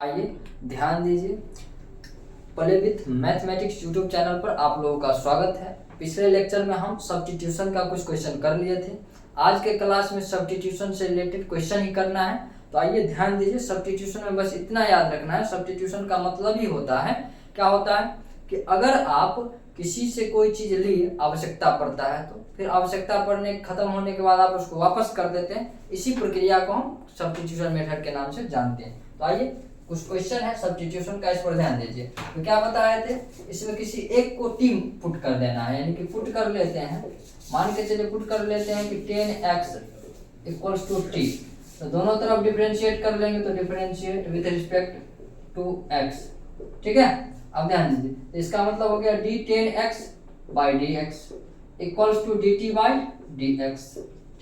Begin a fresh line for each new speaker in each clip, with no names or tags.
आइए ध्यान दीजिए। Play with mathematics YouTube channel पर आप लोगों का स्वागत है। पिछले लेक्चर में हम सब्स्टिट्यूशन का कुछ क्वेश्चन कर लिए थे। आज के क्लास में सब्स्टिट्यूशन से रिलेटेड क्वेश्चन ही करना है। तो आइए ध्यान दीजिए। सब्स्टिट्यूशन में बस इतना याद रखना है, सब्स्टिट्यूशन का मतलब ही होता है, क्या होता है कि अगर आप किसी से कोई चीज ली, आवश्यकता पड़ता है, तो फिर आवश्यकता पड़ने खत्म होने के बाद आप उसको वापस कर देते हैं। इसी प्रक्रिया को हम सब्स्टिट्यूशन मेथड के नाम से जानते हैं। तो आइए कुछ क्वेश्चन है सब्स्टिट्यूशन का, इस पर ध्यान दीजिए। तो क्या बताए थे, इसमें किसी एक को टीम पुट कर देना है, यानी कि पुट कर लेते हैं। मान के चलिए पुट कर लेते हैं कि 10x इक्वल्स टू टी। तो दोनों तरफ डिफरेंशिएट कर लेंगे, तो differentiate with respect to x। ठीक है, अब ध्यान दीजिए। तो इसका मतलब हो गया d10x by dx equals to dt by dx।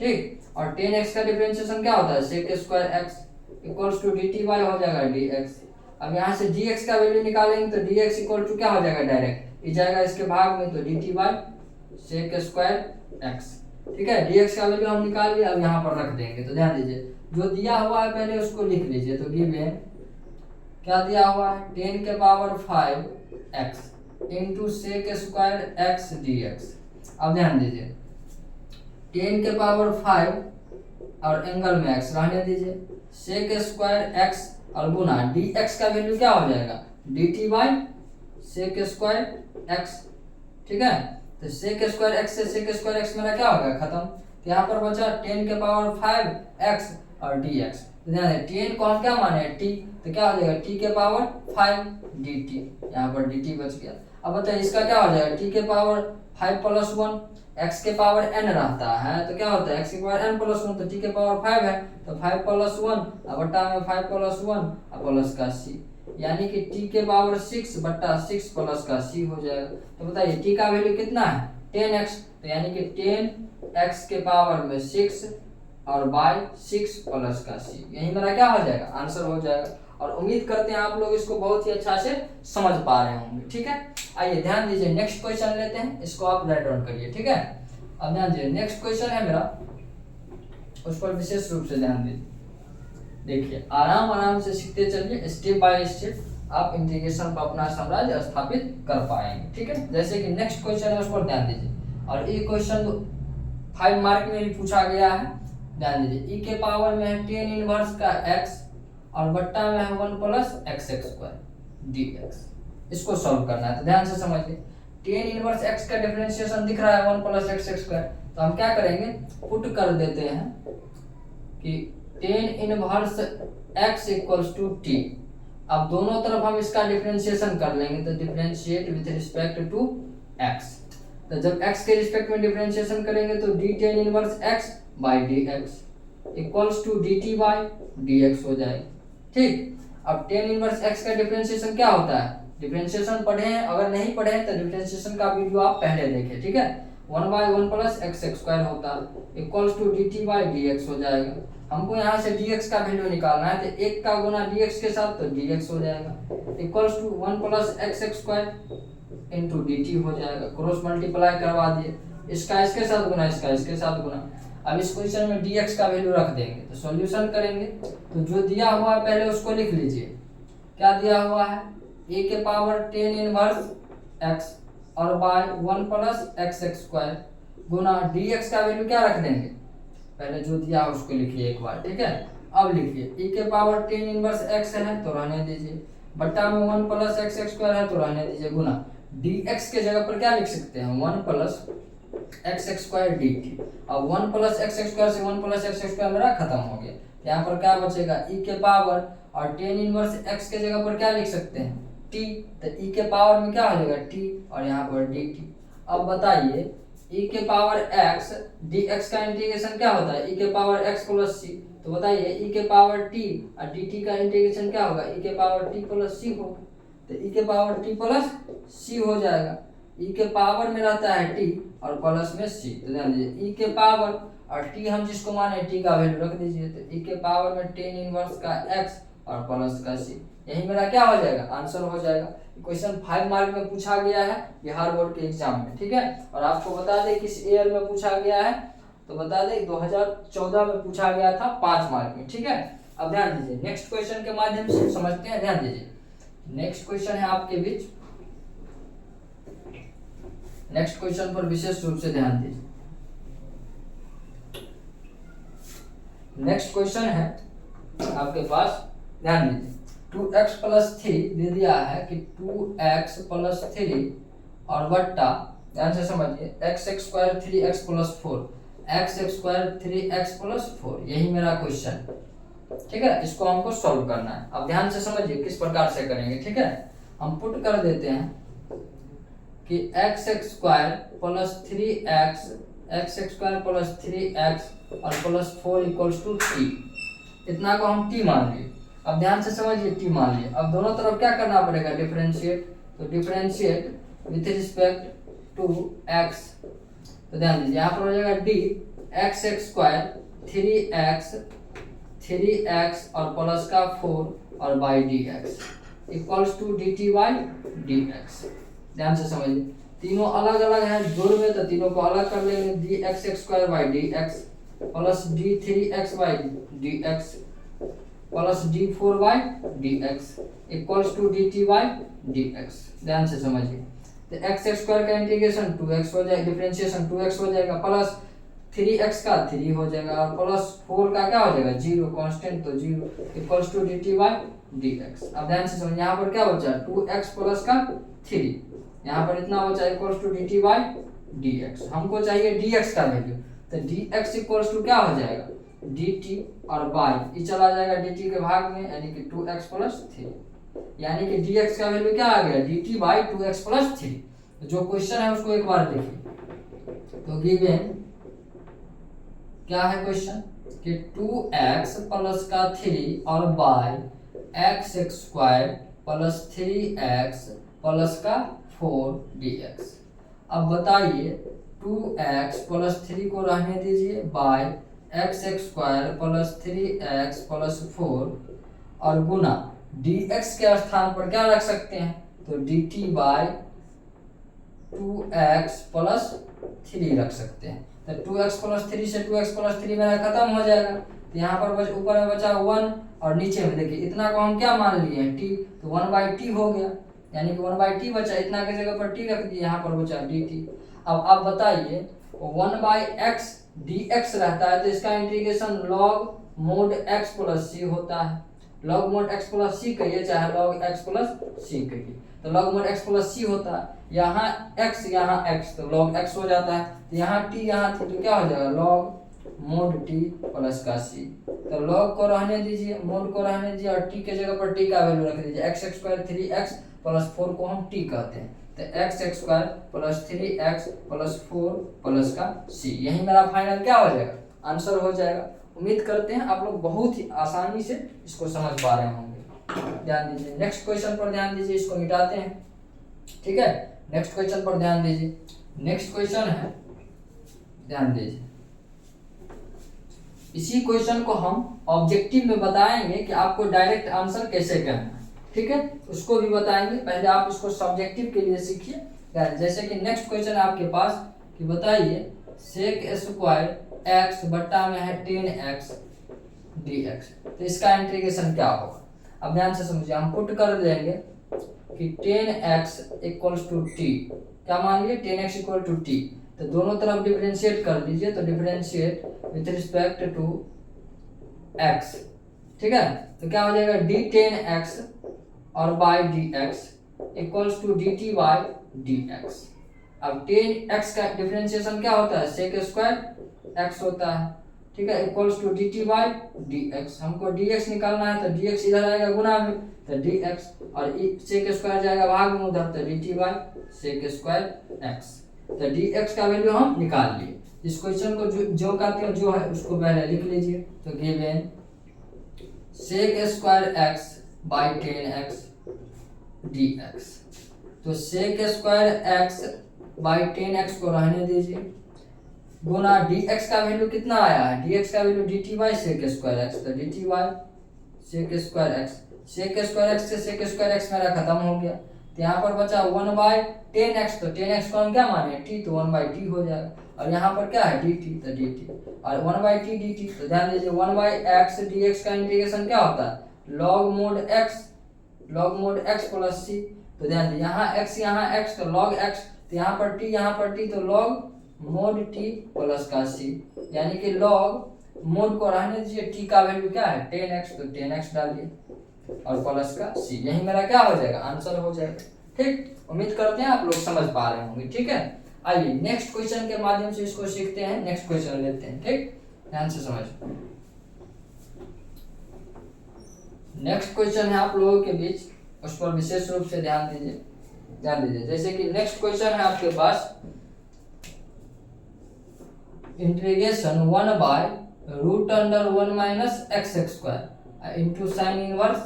ठीक, और 10x का डिफरेंशिएशन क्या होता है, sec square x equals to dt by हो जाएगा dx। अब यहाँ से dx का वैल्यू निकालेंगे तो dx इक्वल टू क्या हो जाएगा, डायरेक्ट जाएगा इसके भाग में, तो dt by sec square x। ठीक है, dx का वैल्यू हम निकाल लिया, अब यहाँ पर रख देंगे। तो ध्यान दीजिए, जो दिया हुआ है पहले उसको लिख लीजिए। तो गिवन क्या दिया हुआ है, 10 के power 5x into sec square x dx। अब ध्यान दीजिए, 10 के पावर 5 और एंगल में x रहने दीजिए, sec स्क्वायर x और गुना dx का वैल्यू क्या हो जाएगा, dt by sec square x। ठीक है, तो sec स्क्वायर x से sec स्क्वायर x मेरा क्या हो गया, खत्म। तो यहाँ पर बचा 10 के पावर 5x और dx। तो ध्यान दें, 10 को हम क्या माने, t, तो क्या हो जाएगा t के पावर 5 dt, यहाँ पर dt बच गया। अब बताइए इसका क्या हो जाएगा, t के पावर 5 प्लस 1, x के पावर n रहता है, तो क्या होता है x के पावर n प्लस 1, तो t के पावर 5 है, तो 5 प्लस 1 अब बट्टा में 5 प्लस 1 अब प्लस का c, यानी कि t के पावर 6 बट्टा 6 प्लस का c हो जाएगा। तो बताइए t का वैल्यू कितना है, 10x, तो यानी कि 10x के पावर में 6 और बाई 6 प्लस का c, यही मेरा क्या हो जाएगा, आंसर हो जाएगा। और उम्मीद करते हैं आप लोग इसको बहुत ही अच्छा से समझ पा रहे होंगे। ठीक है, आइए ध्यान दीजिए, नेक्स्ट क्वेश्चन लेते हैं, इसको आप राइट डाउन करिए। ठीक है, अब ध्यान दीजिए, नेक्स्ट क्वेश्चन है मेरा, उस पर विशेष रूप से ध्यान दीजिए। देखिए, आराम आराम से सीखते चलिए, स्टेप बाय स्टेप आप इंटीग्रेशन पर अपना साम्राज्य स्थापित कर पाएंगे। ठीक है, जैसे कि नेक्स्ट क्वेश्चन है, उस पर ध्यान दीजिए। और ये क्वेश्चन 5 मार्क में भी पूछा गया है। ध्यान दीजिए, e के पावर में है 10 इनवर्स का x और बट्टा में है 1 प्लस x स्क्वायर dx। इसको सॉल्व करना है, तो ध्यान से समझिए। 10 इनवर्स x का डिफरेंशिएशन दिख रहा है 1 प्लस x स्क्वायर, तो हम क्या करेंगे, पुट कर देते हैं कि 10 inverse x equals to t। अब दोनों तरफ हम इसका डिफरेंशिएशन कर लेंगे, तो differentiate with respect to x। तो जब x के रिस्पेक्ट में डिफरेंशिएशन करेंगे तो d10 inverse x by dx equals to dt by dx हो जाएगा। ठीक, अब 10 इनवर्स x का डिफरेंशिएशन क्या होता है, डिफरेंशिएशन पढ़े हैं, अगर नहीं पढ़े हैं तो डिफरेंशिएशन का वीडियो आप पहले देखें। ठीक है, 1 बाई 1 प्लस x स्क्वायर होता है equals to dt by dx हो जाएगा। हमको यहाँ से dx का वैल्यू निकालना है, तो 1 का गुना dx के साथ, तो dx हो जाएगा equals to 1 plus x square into dt हो जाएगा। क्रॉस मल्टीप्लाई करवा दिए, इसका इसके साथ गुना, इसका इसके साथ गुना। अब इस क्वेश्चन में dx का वैल्यू रख देंगे, तो सॉल्यूशन करेंगे। तो जो दिया हुआ है पहले उसको लिख लीजिए। क्या दिया हुआ है, a के पावर 10 इनवर्स x और बाय 1 प्लस x स्क्वायर गुना dx का वैल्यू क्या रख देंगे, पहले जो दिया है उसको लिखिए एक बार। ठीक है, अब लिखिए e के पावर 10 इनवर्स x है, तो रहने दीजिए, बट्टा में 1 प्लस x स्क्वायर है, तो रहने दीजिए, गुना dx के जगह पर क्या लिख सकते हैं, 1 प्लस x स्क्वायर dt। अब 1 प्लस x स्क्वायर से 1 प्लस x स्क्वायर मेरा खत्म हो गया, तो यहाँ पर क्या बचेगा, e के पावर और 10 इनवर्स x के जगह पर क्या लिख सकते हैं, t, तो e के पावर में क्या हो जाएगा t और यहाँ पर dt। अब बताइए e के पावर x dx का इंटीग्रेशन क्या होता है, e के पावर x प्लस c। तो बताइए e के पावर t और dt का इंटीग्रेशन क्या होगा, e के पावर t प्लस c होगा, तो e के पावर t प्लस c हो जाएगा। e के पावर में रहता है t और प्लस में c, तो ध्यान दीजिए e के पावर और t हम जिसको माने t का वैल्यू रख दीजिए, तो e के पावर में 10 इनवर्स का x और प्लस का c, यही मेरा क्या हो जाएगा, आंसर हो जाएगा। क्वेश्चन 5 मार्क में पूछा गया है बिहार बोर्ड के एग्जाम में। ठीक है, और आपको बता दें किस ईयर में पूछा गया है, तो बता दें 2014 में पूछा गया था 5 मार्क में। ठीक है, अब ध्यान दीजिए, नेक्स्ट क्वेश्चन के माध्यम से समझते हैं। ध्यान दीजिए, नेक्स्ट क्वेश्चन है आपके बीच, नेक्स्ट क्वेश्चन पर विशेष रूप से ध्यान दीजिए। नेक्स्ट क्वेश्चन है आपके पास, ध्यान दीजिए, 2x + 3 दे दिया है कि 2x + 3 और बट्टा, ध्यान से समझिए, x² 3x + 4, x² 3x + 4, यही मेरा क्वेश्चन, ठीक है। इसको हमको सॉल्व करना है। अब ध्यान से समझिए किस प्रकार से करेंगे, ठीक है। हम पुट कर देते हैं कि x² + 3x, x² + 3x और +4 = t, इतना को हम t मान लिए। अब ध्यान से समझिए, t मान लिए। अब दोनों तरफ क्या करना पड़ेगा, डिफरेंशिएट। तो differentiate with respect to x, तो ध्यान दीजिए यहाँ पर हो जाएगा d x² 3x और प्लस का 4 और बाई dx = dt/dx। ध्यान से समझिए, तीनों अलग अलग हैं, जोड़ में तो तीनों को अलग कर लेंगे, dx² plus d3x/dx plus d4/dx = dt/dx। ध्यान से समझिए, तो x² का इंटीग्रेशन 2x हो जाएगा, डिफरेंशिएशन 2x हो जाएगा, प्लस 3x का 3 हो जाएगा और प्लस 4 का क्या हो जाएगा, 0, कांस्टेंट तो 0 = dt/dx। अब ध्यान से समझिए, यहाँ पर क्या बचा, 2x प्लस का 3, यहाँ पर इतना बचा = dt/dx। हमको चाहिए dx का वैल्यू, तो dx = क्या हो जाएगा, dt और बाई ये चला जाएगा dt के भाग में, यानी कि 2x + 3, यानी कि dx का वैल्यू क्या आ गया, dt/2x + 3। तो जो क्वेश्चन है उसको एक बार देखिए। तो गिवन क्या है क्वेश्चन कि 2x प्लस का 3 और by x² plus 3x plus का 4 dx। अब बताइए, 2x प्लस 3 को रहने दीजिए, by x² plus 3x plus 4 और गुना dx के स्थान पर क्या रख सकते हैं, तो dt/2x प्लस 3 रख सकते हैं। तो 2x प्लस 3 से 2x प्लस 3 मेरा खत्म हो जाएगा, तो यहाँ पर ऊपर में बचा 1 और नीचे में देखिए इतना को हम क्या मान लिए हैं, t, तो 1/t हो गया, यानी कि 1/t बचा, इतना की जगह पर t रख दिए, यहाँ पर बचा dt। अब आप बताइए, 1/x dx रहता है तो इसका integration log mod x + c होता है, log mod x + c कहिए चाहे log x + c कहिए, तो log mod x + c होता है, यहाँ x यहाँ x तो log x हो जाता है, तो यहाँ t यहाँ थी तो क्या हो जाएगा, log mod t प्लस का c। तो log को रहने दीजिए, mod को रहने दीजिए और t के जगह पर t का वैल्यू रख दीजिए, x² 3x प्लस 4 को हम t कहते हैं, तो x² plus 3x plus 4 plus का c, यही मेरा फाइनल क्या हो जाएगा, आंसर हो जाएगा। उम्मीद करते हैं आप लोग बहुत ही आसानी से इसको समझ पा रहे होंगे। ध्यान दीजिए, नेक्स्ट क्वेश्चन पर ध्यान दीजिए, इसको मिटाते हैं, ठीक है। नेक्स्ट क्वेश्चन पर ध्यान दीजिए, नेक्स्ट क्वेश्चन है, ध्यान दीजिए, इसी क्वेश्चन को हम ऑब्जेक्टिव में बताएंगे कि आपको डायरेक्ट आंसर कैसे करना है, ठीक है, उसको भी बताएंगे। पहले आप इसको सब्जेक्टिव के लिए सीखिए। जैसे कि नेक्स्ट क्वेश्चन है आपके पास कि बताइए sec² x बट्टा में है 10x dx, तो इसका इंटीग्रेशन क्या होगा। अब ध्यान से समझिए, हम पुट कर लेंगे कि 10x = t, क्या मान लिए, 10x = t, तो दोनों तरफ डिफरेंशिएट कर दीजिए, तो differentiate with respect to x, ठीक है, तो क्या हो जाएगा, d10x और बाई dx = dt/dx। अब 10x का डिफरेंशिएशन क्या होता है, sec² x होता है, ठीक है, = dt/dx। हमको dx निकालना है, तो dx इधर आएगा गुना में, तो dx और sec² जाएगा भाग में उधर, तो dt/sec² x। तो dx का वैल्यू हम निकाल लिए। इस क्वेश्चन को जो कहते हैं जो है उसको पहले लिख लीजिए। तो given sec² x by 10x dx, तो sec² x बाई 10x को रहने दीजिए, गुना dx का वैल्यू कितना आया है, dx का वैल्यू dt/sec² x, तो dt/sec² x, sec² x से sec² x मेरा खत्म हो गया, तो यहाँ पर बचा 1/10x, तो 10x को हम क्या माने, t, तो 1/t हो जाएगा। और यहाँ पर क्या है डी टी, तो डी टी, और 1/t dt। तो ध्यान दीजिए 1/x dx का इंटीग्रेशन क्या होता है log mod x plus c। तो ध्यान दीजिए यहाँ x तो log x, तो यहाँ पर t तो log mod t प्लस का c, यानी कि log mod को रहने दीजिए, t का वैल्यू क्या है 10x, तो 10x डालिए और प्लस का c, यही मेरा क्या हो जाएगा आंसर हो जाएगा। ठीक, उम्मीद करते हैं आप लोग समझ पा रहे होंगे। ठीक है, आइए नेक्स्ट क्वेश्चन के माध्यम से इसको सीखते हैं। नेक्स्ट क्वेश्चन लेते हैं। ठीक, ध्यान से समझ। नेक्स्ट क्वेश्चन है आप लोगों के बीच, उस पर विशेष रूप से ध्यान दीजिए। जैसे कि नेक्स्ट क्वेश्चन है आपके पास integration 1/√1 minus x² into sine inverse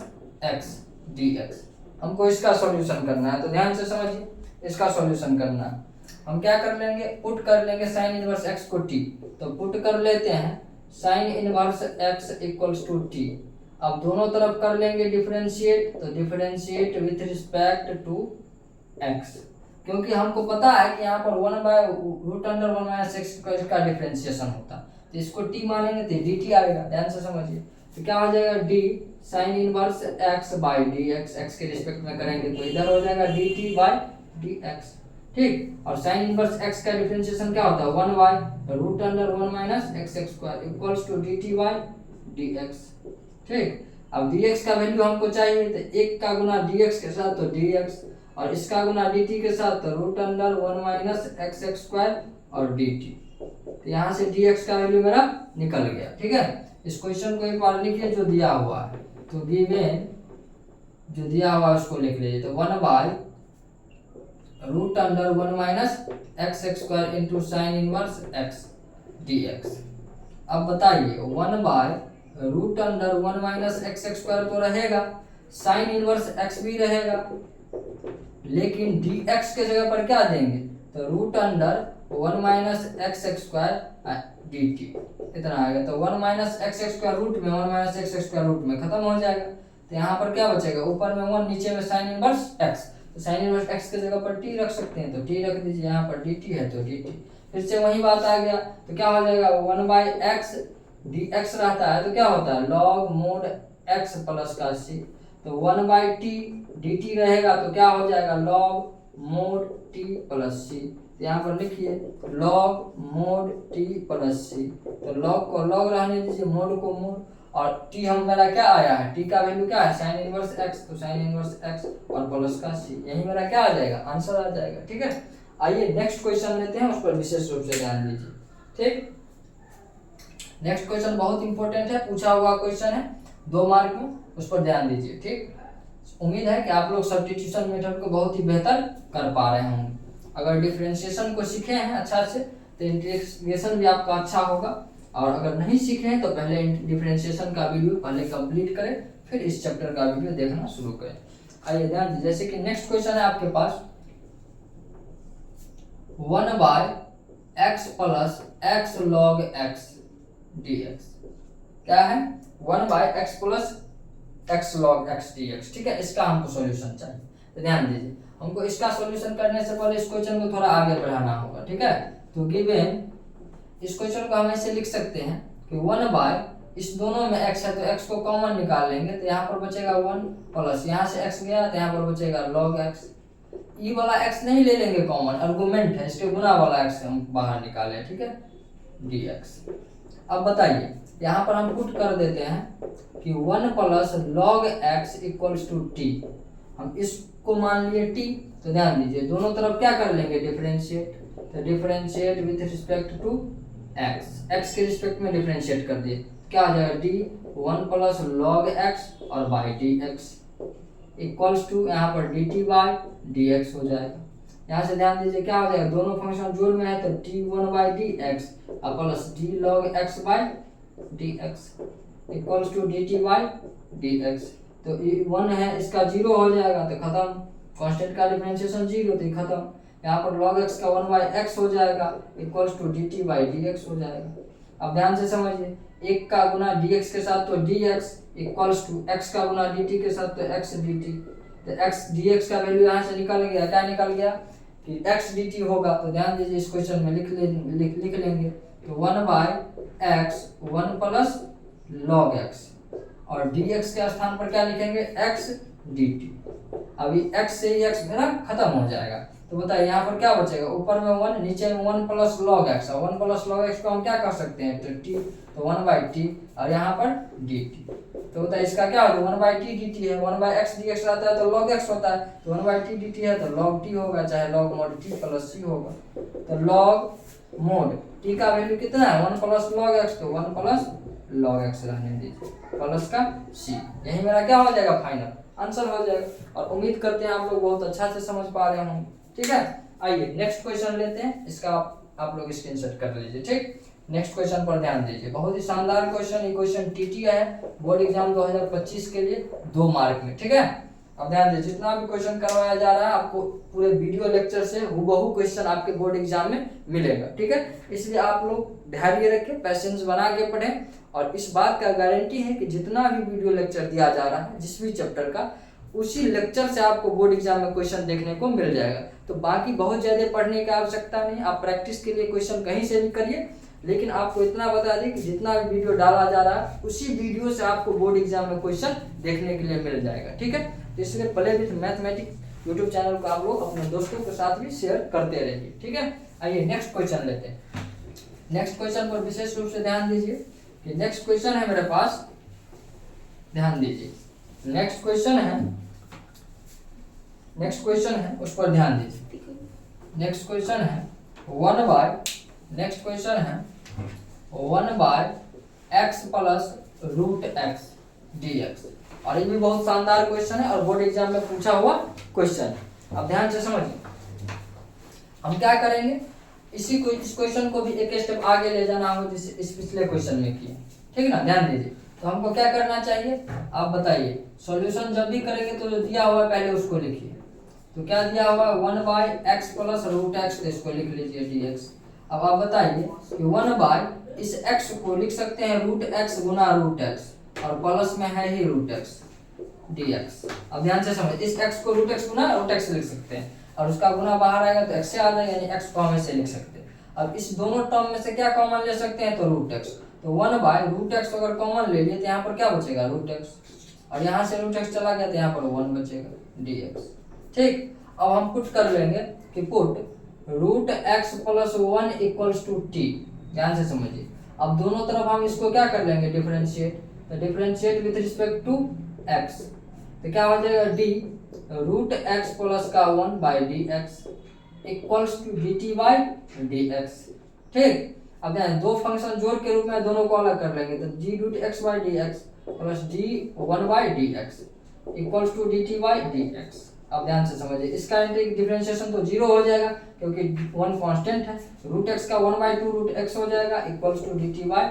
x dx। हमको इसका सॉल्यूशन करना है, तो ध्यान से समझिए। इसका सॉल्यूशन करना है, हम क्या कर लेंगे, पुट कर लेंगे साइन इनवर्स x को t, तो पुट कर लेते हैं sine inverse x equals to t। अब दोनों तरफ कर लेंगे डिफरेंशिएट, तो differentiate with respect to x, क्योंकि हमको पता है कि यहाँ पर 1/√1 माइनस x का डिफरेंशिएशन होता है, तो इसको t मानेंगे तो dt आएगा। ध्यान से समझिए, तो क्या हो जाएगा d sign inverse x by dx, x के रिस्पेक्ट में करेंगे तो इधर हो जाएगा dt बाई dx। ठीक, और साइन इनवर्स x का डिफरेंशिएशन क्या होता है 1/√1 minus x² equals to dt by dx। ठीक, अब dx का वैल्यू हमको चाहिए, तो 1 का गुना dx के साथ तो dx, और इसका गुना dt के साथ तो √1 माइनस x² और dt। तो यहाँ से dx का वैल्यू मेरा निकल गया। ठीक है, इस क्वेश्चन को एक बार लिखिए जो दिया हुआ है, तो गिवन जो दिया हुआ है उसको लिख लीजिए, तो 1/√1 minus x² into sine inverse x dx। अब बताइए 1/√1 माइनस x² तो रहेगा, साइन इनवर्स x भी रहेगा, लेकिन dx के जगह पर क्या देंगे, तो √1 माइनस x² dt इतना आएगा। तो 1 माइनस x² रूट में 1 माइनस x² रूट में खत्म हो जाएगा, तो यहाँ पर क्या बचेगा, ऊपर में 1 नीचे में साइन इनवर्स x, तो साइन इनवर्स x के जगह पर t रख सकते हैं, तो t रख दीजिए, यहाँ पर dt है तो dt, फिर से वही बात आ गया, तो क्या हो जाएगा 1/x dx रहता है तो क्या होता है log mod x प्लस का c, तो 1/t dt रहेगा तो क्या हो जाएगा log mod t plus c। तो यहाँ पर लिखिए log mod t plus c, तो log को log रहने दीजिए, mod को mod, और t हम मेरा क्या आया है, t का वैल्यू क्या है साइन इनवर्स x, तो साइन इनवर्स x और प्लस का c, यही मेरा क्या आ जाएगा आंसर आ जाएगा। ठीक है, आइए नेक्स्ट क्वेश्चन लेते हैं, उस पर विशेष रूप से ध्यान दीजिए। ठीक, नेक्स्ट क्वेश्चन बहुत इंपॉर्टेंट है, पूछा हुआ क्वेश्चन है 2 मार्क में, उस पर ध्यान दीजिए। ठीक, उम्मीद है कि आप लोग सब्स्टिट्यूशन मेथड को बहुत ही बेहतर कर पा रहे होंगे। अगर डिफरेंशिएशन को सीखे हैं अच्छा से तो इंटीग्रेशन भी आपका अच्छा होगा, और अगर नहीं सीखे हैं तो पहले डिफरेंशिएशन का वीडियो पहले कंप्लीट करें, फिर इस चैप्टर का वीडियो देखना शुरू करें। आइए ध्यान दीजिए, जैसे कि नेक्स्ट क्वेश्चन है आपके पास 1/x plus x log x dx। क्या है 1/x plus x log x dx। ठीक है, इसका हमको सॉल्यूशन चाहिए, तो ध्यान दीजिए, हमको इसका सॉल्यूशन करने से पहले इस क्वेश्चन को थोड़ा आगे बढ़ाना होगा। ठीक है, तो गिवन इस क्वेश्चन को हम ऐसे लिख सकते हैं कि 1/, इस दोनों में x है तो x को कॉमन निकाल लेंगे, तो यहाँ पर बचेगा 1 प्लस यहाँ से x गया तो यहाँ पर बचेगा log x, ई वाला x नहीं ले लेंगे कॉमन, आर्गुमेंट है, इसके गुना वाला x हम बाहर निकालें। ठीक है, dx। अब बताइए यहाँ पर हम पुट कर देते हैं कि 1 plus log x equals to t, हम इसको मान लिए t, तो ध्यान दीजिए दोनों तरफ क्या कर लेंगे डिफरेंशिएट, तो differentiate with respect to x के रिस्पेक्ट में डिफरेंशिएट कर दिए, क्या आ जाएगा d 1 प्लस log x और बाई dx इक्वल्स टू यहाँ पर dt बाई dx हो जाएगा। यहाँ से ध्यान दीजिए क्या हो जाएगा, दोनों फंक्शन जोड़ में है तो t1 बाई dx और plus d log x by dx equals to dt by dx, तो 1 है इसका 0 हो जाएगा तो खत्म, कांस्टेंट का डिफरेंशिएशन 0 तो खत्म, यहाँ पर log x का 1/x हो जाएगा equals to dt by dx हो जाएगा। अब ध्यान से समझिए, 1 का गुना dx के साथ तो dx इक्वल्स टू x का गुना dt के साथ तो x dt, तो x dx का वैल्यू यहाँ से निकल गया, क्या निकल गया कि फिर x dt होगा, तो ध्यान दीजिए इस क्वेश्चन में लिख लेंगे। तो 1/x 1 प्लस log x, और dx के स्थान पर क्या लिखेंगे, x dt। अभी x से ही x मेरा खत्म हो जाएगा, तो बताइए यहाँ पर क्या बचेगा, ऊपर में 1 नीचे में 1 प्लस log x, और 1 प्लस log x को हम क्या कर सकते हैं, तो t, तो 1/t, और यहाँ पर dt। तो बताइए इसका क्या होगा, 1/t dt है, 1/x dx रहता है तो log x होता है, तो 1/t dt है तो log t होगा, चाहे log mod t plus c होगा। तो log mod t का वैल्यू कितना है, 1 प्लस log x, तो 1 प्लस log x रहने दीजिए, प्लस का c, यही मेरा क्या हो जाएगा, फाइनल आंसर हो जाएगा। और उम्मीद करते हैं आप लोग बहुत अच्छा से समझ पा रहे होंगे, ठीक है। आइए नेक्स्ट क्वेश्चन लेते हैं, इसका आप लोग स्क्रीनशॉट कर लीजिए, ठीक। नेक्स्ट क्वेश्चन पर ध्यान दीजिए, बहुत ही शानदार क्वेश्चन, ये क्वेश्चन टीटी है, बोर्ड एग्जाम 2025 के लिए 2 मार्क में, ठीक है। अब ध्यान दीजिए, जितना भी क्वेश्चन करवाया जा रहा है आपको पूरे वीडियो लेक्चर से हूबहू क्वेश्चन आपके बोर्ड एग्जाम में मिलेगा, ठीक है। इसलिए आप लोग धैर्य रखें, पैशेंस बना के पढ़ें, और इस बात का गारंटी है कि जितना भी वीडियो लेक्चर दिया जा रहा है जिस भी चैप्टर का, उसी लेक्चर से आपको बोर्ड एग्जाम में क्वेश्चन देखने को मिल जाएगा। तो बाकी बहुत ज्यादा पढ़ने की आवश्यकता नहीं, आप प्रैक्टिस के लिए क्वेश्चन कहीं से भी करिए, लेकिन आपको इतना बता दें कि जितना भी वीडियो डाला जा रहा है उसी वीडियो से आपको बोर्ड एग्जाम में क्वेश्चन देखने के लिए मिल जाएगा, ठीक है। तो इसलिए play with mathematics YouTube channel को आप लोग अपने दोस्तों के साथ भी शेयर करते रहिए, ठीक है। आइए नेक्स्ट क्वेश्चन लेते हैं। नेक्स्ट क्वेश्चन पर विशेष रूप से ध्यान दीजिए कि नेक्स्ट क्वेश्चन है मेरे पास, ध्यान दीजिए, नेक्स्ट क्वेश्चन है उस पर ध्यान दीजिए। नेक्स्ट क्वेश्चन है 1/x plus root x dx, और ये भी बहुत शानदार क्वेश्चन है और बोर्ड एग्जाम में पूछा हुआ क्वेश्चन। अब ध्यान से समझिए, हम क्या करेंगे, इस क्वेश्चन को भी एक स्टेप आगे ले जाना हो जिसे इस पिछले क्वेश्चन में किए, ठीक ना। ध्यान दीजिए, तो हमको क्या करना चाहिए, आप बताइए। सॉल्यूशन जब भी करेंगे तो जो दिया हुआ है पहले उसको लिखिए। तो क्या दिया हुआ, 1/x प्लस रूट एक्स, इसको लिख लीजिए dx। अब आप बताइए कि 1/ इस x को लिख सकते हैं रूट एक्स गुना रूट एक्स, और प्लस में है ही रूट एक्स dx। अब ध्यान से समझ, इस x को रूट एक्स गुना रूट एक्स लिख सकते हैं, और उसका गुना बाहर आएगा तो x से आ जाएगा, यानी x को हम ऐसे लिख सकते हैं। अब इस दोनों टर्म में से क्या कॉमन ले सकते हैं, तो रूट एक्स। तो 1/√x अगर कॉमन ले लिए तो यहाँ पर क्या बचेगा, रूट एक्स, और यहाँ से रूट एक्स चला गया तो यहाँ पर 1 बचेगा dx, ठीक। अब हम पुट कर लेंगे कि put root x plus 1 equals to t, ध्यान से समझिए। अब दोनों तरफ हम इसको क्या कर लेंगे, डिफरेंशिएट, तो differentiate with respect to x, तो क्या हो जाएगा d रूट एक्स प्लस का 1/dx equals to dt by dx, ठीक। अब ध्यान, दो फंक्शन जोड़ के रूप में दोनों को अलग कर लेंगे, तो g root x by dx plus d 1/dx equals to dt by dx। अब ध्यान से समझिए, इसका डिफरेंशिएशन तो 0 हो जाएगा क्योंकि 1 कांस्टेंट है, रूट एक्स का 1/2 रूट एक्स हो जाएगा equals to dt by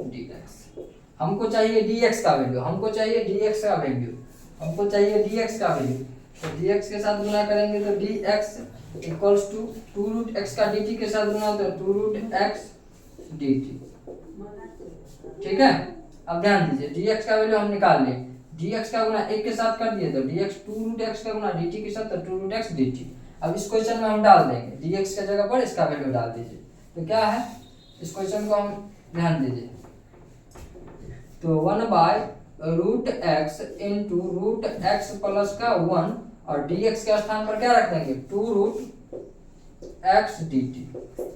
dx। हमको चाहिए dx का वैल्यू, तो dx के साथ गुना करेंगे तो dx equals to 2 root x का dt के साथ गुना तो 2 रूट एक्स dt, ठीक है। अब ध्यान दीजिए, dx का वैल्यू हम निकाल लिए, dx का गुना 1 के साथ कर दिए तो dx 2 रूट एक्स का गुना dt के साथ तो 2 रूट एक्स dt। अब इस क्वेश्चन में हम डाल देंगे dx के जगह पर इसका वैल्यू डाल दीजिए, तो क्या है, इस क्वेश्चन को हम ध्यान दीजिए, तो 1/√x into root x plus का 1, और dx के स्थान पर क्या रख देंगे, 2 रूट एक्स dt।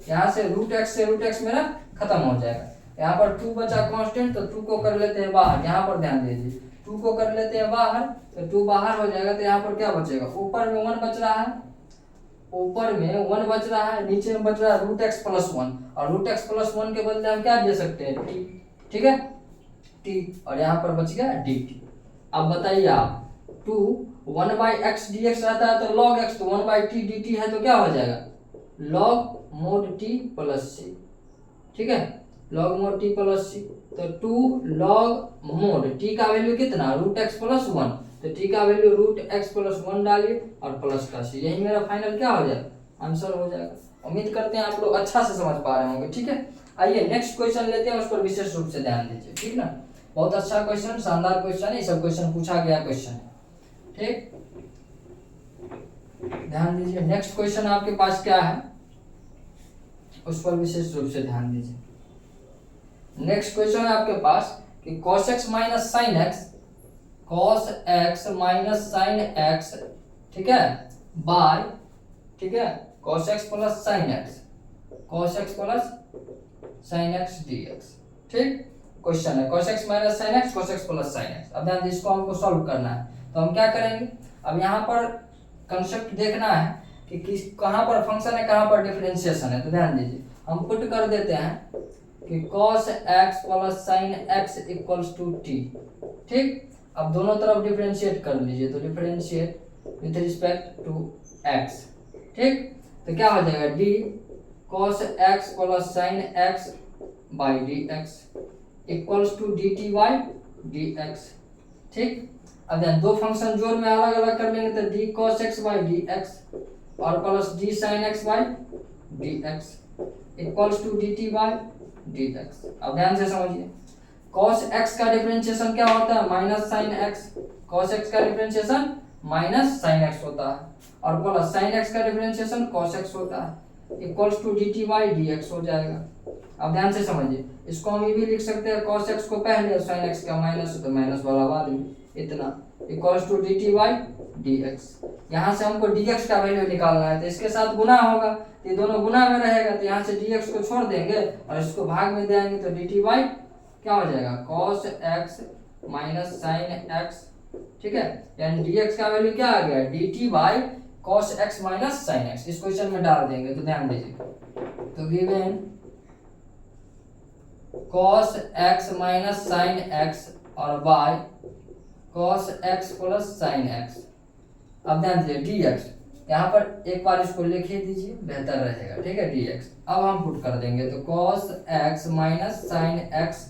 यहाँ से रूट एक्स मेरा खत्म हो जाएगा, यहाँ पर 2 बचा कांस्टेंट, तो 2 को कर लेते हैं बाहर, यहाँ पर ध्यान दीजिए 2 को कर लेते हैं बाहर, तो 2 बाहर हो जाएगा, तो यहाँ पर क्या बचेगा, ऊपर में 1 बच रहा है, नीचे में बच रहा है रूट एक्स प्लस 1, और रूट एक्स प्लस 1 के बदले हम क्या दे सकते हैं, t, ठीक है, t, और यहाँ पर बच गया dt। अब बताइए आप, 1/x dx रहता है तो log x, तो 1/t dt है तो क्या हो जाएगा, log mod t plus c, ठीक है, log mod t plus c, तो 2 log mod t का वैल्यू कितना, रूट एक्स प्लस 1, तो t का वैल्यू रूट एक्स प्लस 1 डालिए और प्लस का c, यही मेरा फाइनल क्या हो जाएगा, आंसर हो जाएगा। उम्मीद करते हैं आप लोग अच्छा से समझ पा रहे होंगे, ठीक है। आइए नेक्स्ट क्वेश्चन लेते हैं, उस पर विशेष रूप से ध्यान दीजिए, ठीक ना। बहुत अच्छा क्वेश्चन, शानदार क्वेश्चन है, ये सब क्वेश्चन पूछा गया क्वेश्चन है, ठीक। ध्यान दीजिए। नेक्स्ट क्वेश्चन आपके पास क्या है उस पर विशेष रूप से ध्यान दीजिए। नेक्स्ट क्वेश्चन है आपके पास कि cos x minus sine x, cos x minus sine x, ठीक है, बाय, ठीक है, cos x plus sine x, cos x plus sine x dx। ठीक क्वेश्चन है cos x minus sine x, cos x plus sine x. अब ध्यान दीजिए इसको हमको सॉल्व करना है, तो हम क्या करेंगे, अब यहाँ पर कंसेप्ट देखना है कि किस कहाँ पर फंक्शन है, कहाँ पर डिफरेंशिएशन है। तो ध्यान दीजिए हम पुट कर देते हैं कि cos x plus sine x equals to t। ठीक, अब दोनों तरफ डिफरेंशिएट कर लीजिए, तो differentiate with respect to x। ठीक, तो क्या हो जाएगा d cos x plus sine x by dx equals to dt by dx। ठीक, अब ध्यान दो फंक्शन जोड़ में अलग अलग कर लेंगे तो d cos x by dx और plus d sin x by dx equals to dt by dx। अब ध्यान से समझिए cos x का डिफरेंशिएशन क्या होता है, minus sine x। cos x का डिफरेंशिएशन माइनस साइन x होता है और प्लस साइन x का डिफरेंशिएशन cos x होता है equals to dt by dx हो जाएगा। अब ध्यान से समझिए इसको हम ये भी लिख सकते हैं cos x को पहले और sin x का माइनस, तो माइनस वाला बाद में इतना equals to dt by dx। यहाँ से हमको dx का वैल्यू निकालना है तो इसके साथ गुना होगा, तो ये दोनों गुना में रहेगा, तो यहाँ से dx को छोड़ देंगे और इसको भाग में देंगे तो dt बाई क्या हो जाएगा cos x minus sine x। ठीक है, यानी dx का वैल्यू क्या आ गया dt by cos x minus sine x। इस क्वेश्चन में डाल देंगे, तो ध्यान दीजिए तो given cos x minus sine x और by cos x plus sine x। अब ध्यान दीजिए dx, यहाँ पर एक बार इसको लिख ही दीजिए बेहतर रहेगा। ठीक है, dx अब हम पुट कर देंगे तो cos x minus sine x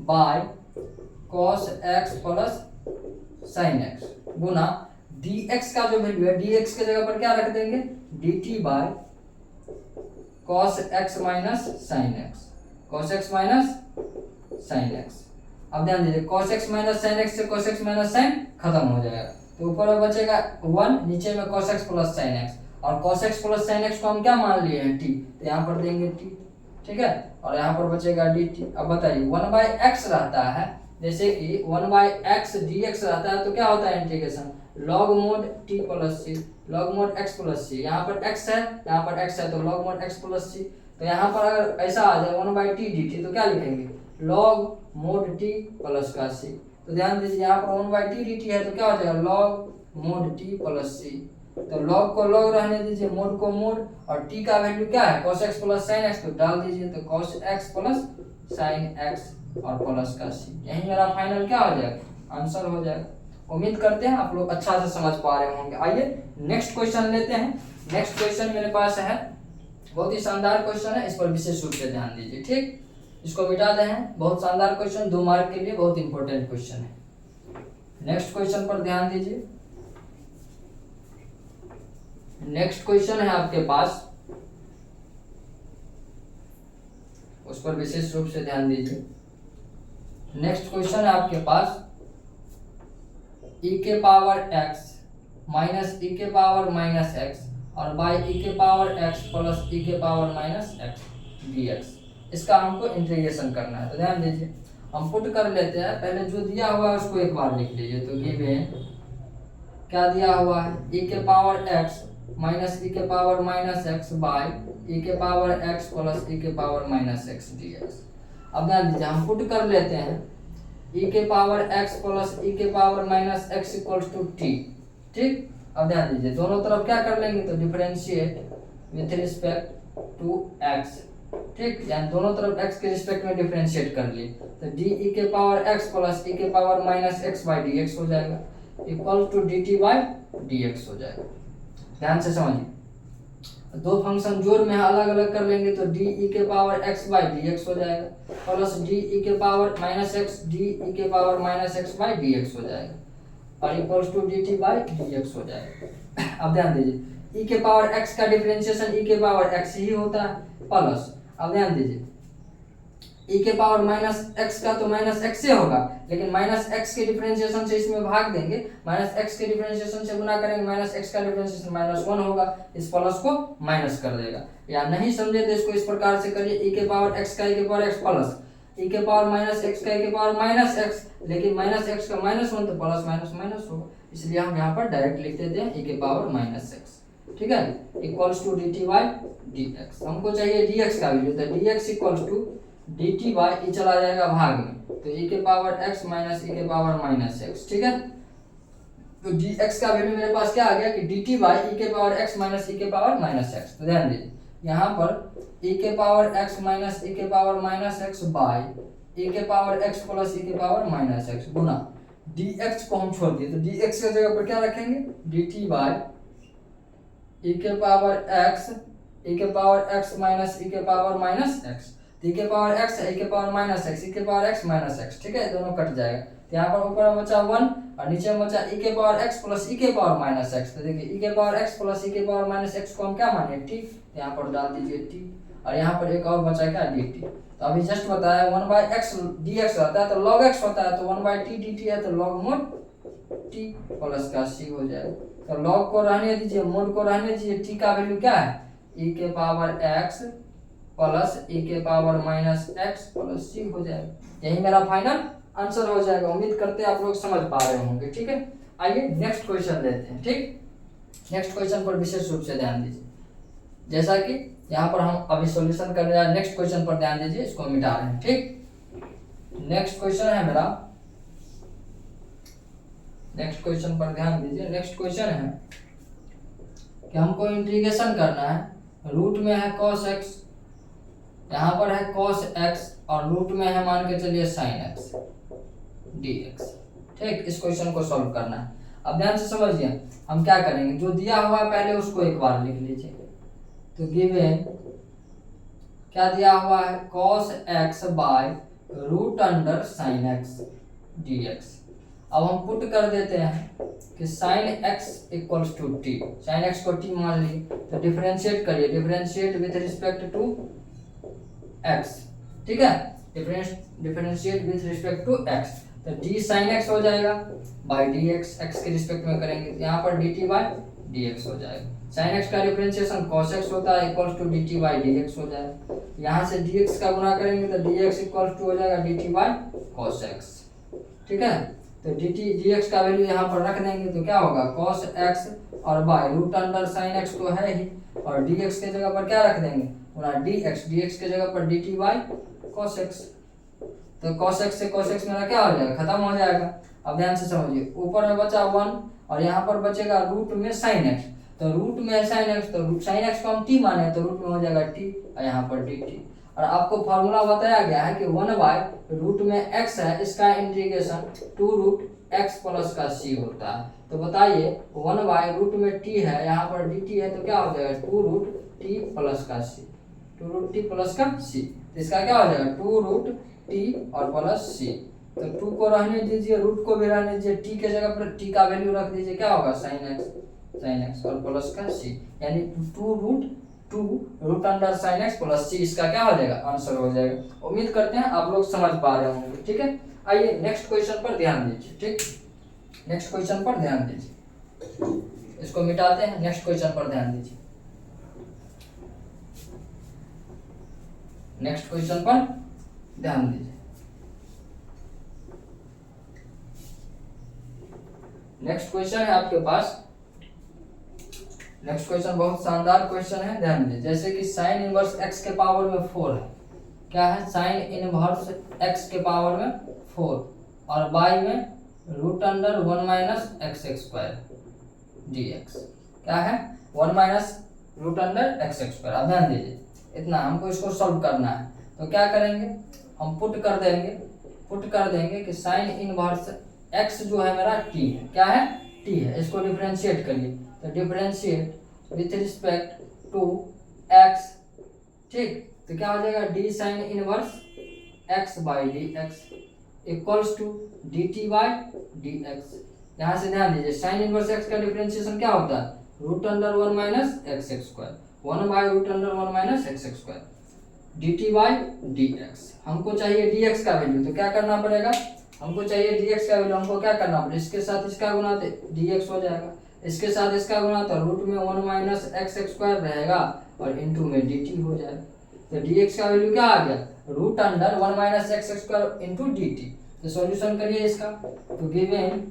by cos x plus sine x गुना dx का जो वैल्यू है dx के जगह पर क्या रख देंगे dt by cos x minus sine x, cos x minus sine x। अब ध्यान दीजिए cos x minus sine x से cos x माइनस साइन खत्म हो जाएगा, तो ऊपर में बचेगा 1, नीचे में cos x plus sine x, और cos x plus sine x को हम क्या मान लिए हैं t, तो यहाँ पर देंगे t। ठीक है, और यहाँ पर बचेगा dt। अब बताइए 1/x रहता है, जैसे कि 1/x dx रहता है, तो क्या होता है integration log mod t plus c, log mod x plus c। यहाँ पर x है, यहाँ पर x है, तो log mod x plus c। तो यहाँ पर अगर ऐसा आ जाए 1/t dt, तो क्या लिखेंगे log mod t प्लस का c। तो ध्यान दीजिए यहाँ पर 1/t dt है, तो क्या हो जाएगा log mod t plus c। तो log को log रहने दीजिए, mod को mod, और t का वैल्यू क्या है cos x plus sin x, तो डाल दीजिए तो cos x plus sin x और प्लस का c। यही मेरा फाइनल क्या हो जाएगा आंसर हो जाएगा। उम्मीद करते हैं आप लोग अच्छा से समझ पा रहे होंगे। आइए नेक्स्ट क्वेश्चन लेते हैं। नेक्स्ट क्वेश्चन मेरे पास है, बहुत ही शानदार क्वेश्चन है, इस पर विशेष रूप से ध्यान दीजिए। ठीक, इसको मिटा दे हैं, बहुत शानदार क्वेश्चन, 2 मार्क के लिए बहुत इंपॉर्टेंट क्वेश्चन है। नेक्स्ट क्वेश्चन पर ध्यान दीजिए। नेक्स्ट क्वेश्चन है आपके पास, उस पर विशेष रूप से ध्यान दीजिए। नेक्स्ट क्वेश्चन है आपके पास e के पावर x माइनस e के पावर माइनस x और बाई e के पावर x प्लस e के पावर माइनस x dx। इसका हमको इंटीग्रेशन करना है, तो ध्यान दीजिए हम पुट कर लेते हैं। पहले जो दिया हुआ है उसको एक बार लिख लीजिए, तो गिवन क्या दिया हुआ है e के पावर x माइनस e के power minus x by e के पावर x प्लस e के पावर माइनस x dx। अब ध्यान दीजिए हम पुट कर लेते हैं e के पावर x प्लस e के power minus x equals to t। ठीक, अब ध्यान दीजिए दोनों तरफ क्या कर लेंगे तो differentiate with respect to x। ठीक, यानी दोनों तरफ x के रिस्पेक्ट में डिफरेंशिएट कर लिए, तो d e के पावर x प्लस e के power minus x by dx हो जाएगा equal to dt by dx हो जाएगा। ध्यान से समझिए, दो फंक्शन जोड़ में अलग अलग कर लेंगे तो d e के पावर x बाई dx हो जाएगा प्लस d e के power minus x d e के power minus x by dx हो जाएगा और equals to dt by dx हो जाएगा। अब ध्यान दीजिए e के पावर x का डिफरेंशिएशन e के पावर x ही होता है प्लस, अब ध्यान दीजिए e के पावर माइनस एक्स का तो माइनस एक्स से होगा, लेकिन माइनस एक्स के डिफरेंशिएशन से इसमें भाग देंगे, माइनस एक्स के डिफरेंशिएशन से गुना करेंगे, माइनस एक्स का डिफरेंशिएशन माइनस 1 होगा, इस प्लस को माइनस कर देगा। या नहीं समझे तो इसको इस प्रकार से करिए, e के पावर एक्स का e के पावर एक्स प्लस e के पावर माइनस एक्स का e के पावर माइनस एक्स, लेकिन माइनस एक्स का माइनस 1 तो प्लस माइनस माइनस होगा, इसलिए हम यहाँ पर डायरेक्ट लिख देते हैं e के पावर माइनस एक्स। ठीक है, equals to d t by d x. हमको चाहिए डी एक्स का वैल्यू, तो d x equals to d t by e चला जाएगा भाग में, तो e के पावर x माइनस e के पावर माइनस एक्स। ठीक है, तो डी एक्स का वैल्यू मेरे पास क्या आ गया कि डी टी बाई ई के पावर x माइनस e के पावर माइनस एक्स। तो ध्यान दीजिए यहाँ पर e के पावर x माइनस e के power minus x by e के पावर x प्लस e के पावर माइनस एक्स गुना dx को हम छोड़ दिए, तो dx की जगह पर क्या रखेंगे, dt बाई e के पावर x माइनस e के पावर माइनस एक्स। e के पावर x है, e के पावर माइनस एक्स, e के पावर x माइनस एक्स। ठीक है, दोनों कट जाएगा, तो यहाँ पर ऊपर में बचा 1 और नीचे में बचा e के पावर x प्लस e के पावर माइनस एक्स। तो देखिए e के पावर x प्लस e के पावर माइनस एक्स को हम क्या माने t, यहाँ पर डाल दीजिए t, और यहाँ पर एक और बचा क्या dt। तो अभी जस्ट बताया 1/x dx रहता है तो log x होता है, तो 1/t dt है तो log mod t प्लस का c हो जाएगा। तो log को रहने दीजिए, mod को रहने दीजिए, t का वैल्यू क्या है e के पावर x प्लस e के power minus x plus c हो जाएगा। यही मेरा फाइनल आंसर हो जाएगा। उम्मीद करते हैं आप लोग समझ पा रहे होंगे। ठीक है, आइए नेक्स्ट क्वेश्चन लेते हैं। ठीक, नेक्स्ट क्वेश्चन पर विशेष रूप से ध्यान दीजिए, जैसा कि यहाँ पर हम अभी सॉल्यूशन कर रहे हैं, नेक्स्ट क्वेश्चन पर ध्यान दीजिए, इसको मिटा रहे हैं। ठीक, नेक्स्ट क्वेश्चन है मेरा, नेक्स्ट क्वेश्चन पर ध्यान दीजिए। नेक्स्ट क्वेश्चन है कि हमको इंटीग्रेशन करना है, रूट में है cos x, यहाँ पर है cos x और रूट में है मान के चलिए sin x dx। ठीक, इस क्वेश्चन को सॉल्व करना है। अब ध्यान से समझिए, हम क्या करेंगे, जो दिया हुआ है पहले उसको एक बार लिख लीजिए। तो गिवन क्या दिया हुआ है, cos x by root under sin x dx। अब हम पुट कर देते हैं कि sin x equals to t, sin x को t मान ली, तो डिफरेंशिएट करिए, differentiate with respect to x। ठीक है, differentiate with respect to x, तो d sin x हो जाएगा बाय dx, x के रिस्पेक्ट में करेंगे, यहाँ पर dt बाय dx हो जाएगा। sin x का डिफरेंशिएशन cos x होता है, equals to dt by dx हो जाएगा। यहाँ से dx का गुना करेंगे तो dx इक्वल्स टू हो जाएगा dt बाय cos x। ठीक है, तो dt dx का वैल्यू यहाँ पर रख देंगे तो क्या होगा, cos x और by root under sin x तो है ही, और dx के जगह पर क्या रख देंगे, dx के जगह पर dt बाय cos x। तो cos x से cos x मेरा क्या हो जाएगा, खत्म हो जाएगा। अब ध्यान से समझिए, ऊपर में बचा 1 और यहाँ पर बचेगा रूट में sin x, तो रूट में sin x, तो sin x को हम t माने तो रूट में हो जाएगा t और यहाँ पर dt। और आपको फॉर्मूला बताया गया है कि 1 बाय रूट में x है, इसका इंटीग्रेशन 2 रूट x प्लस का c होता है। तो बताइए 1 बाय रूट में t है, यहाँ पर dt है, तो क्या हो जाएगा 2 रूट t प्लस का c, 2 रूट t प्लस का c। तो इसका क्या हो जाएगा 2 रूट t और प्लस c। तो 2 को रहने दीजिए, रूट को भी रहने दीजिए, t के जगह पर t का वैल्यू रख दीजिए, क्या होगा sin x और प्लस का c, यानी 2 root under sin x plus c, इसका क्या हो जाएगा आंसर हो जाएगा। उम्मीद करते हैं आप लोग समझ पा रहे होंगे। ठीक है, आइए नेक्स्ट क्वेश्चन पर ध्यान दीजिए। ठीक, नेक्स्ट क्वेश्चन पर ध्यान दीजिए, इसको मिटाते हैं, नेक्स्ट क्वेश्चन पर ध्यान दीजिए। नेक्स्ट क्वेश्चन पर ध्यान दीजिए। नेक्स्ट क्वेश्चन है आपके पास, नेक्स्ट क्वेश्चन बहुत शानदार क्वेश्चन है, ध्यान दीजिए। जैसे कि sin इनवर्स x के पावर में 4 है, क्या है sin इनवर्स x के पावर में 4 और बाई में root under 1 minus x square dx, क्या है 1 minus root under x square. अब ध्यान दीजिए, इतना हमको इसको सॉल्व करना है, तो क्या करेंगे, हम पुट कर देंगे कि sin इनवर्स x जो है मेरा t है, क्या है t है, इसको डिफरेंशिएट करिए, तो differentiate with respect to x। ठीक, तो क्या हो जाएगा d sin inverse x by dx equals to dt by dx। यहाँ से ध्यान दीजिए, sin इनवर्स x का डिफरेंशिएशन क्या होता है, root under 1 minus x square, 1 by root under 1 minus x square. D t by d x. हमको चाहिए डी एक्स का वैल्यू, तो क्या करना पड़ेगा, हमको चाहिए डी एक्स का वैल्यू, हमको क्या करना पड़ेगा, इसके साथ इसका गुना तो डी एक्स हो जाएगा, इसके साथ इसका गुना तो रूट में 1 माइनस एक्स स्क्वायर रहेगा और इंटू में डी टी हो जाएगा। तो डी एक्स का वैल्यू क्या आ गया, root under 1 minus x square into d t. तो सॉल्यूशन करिए इसका, तो गिवन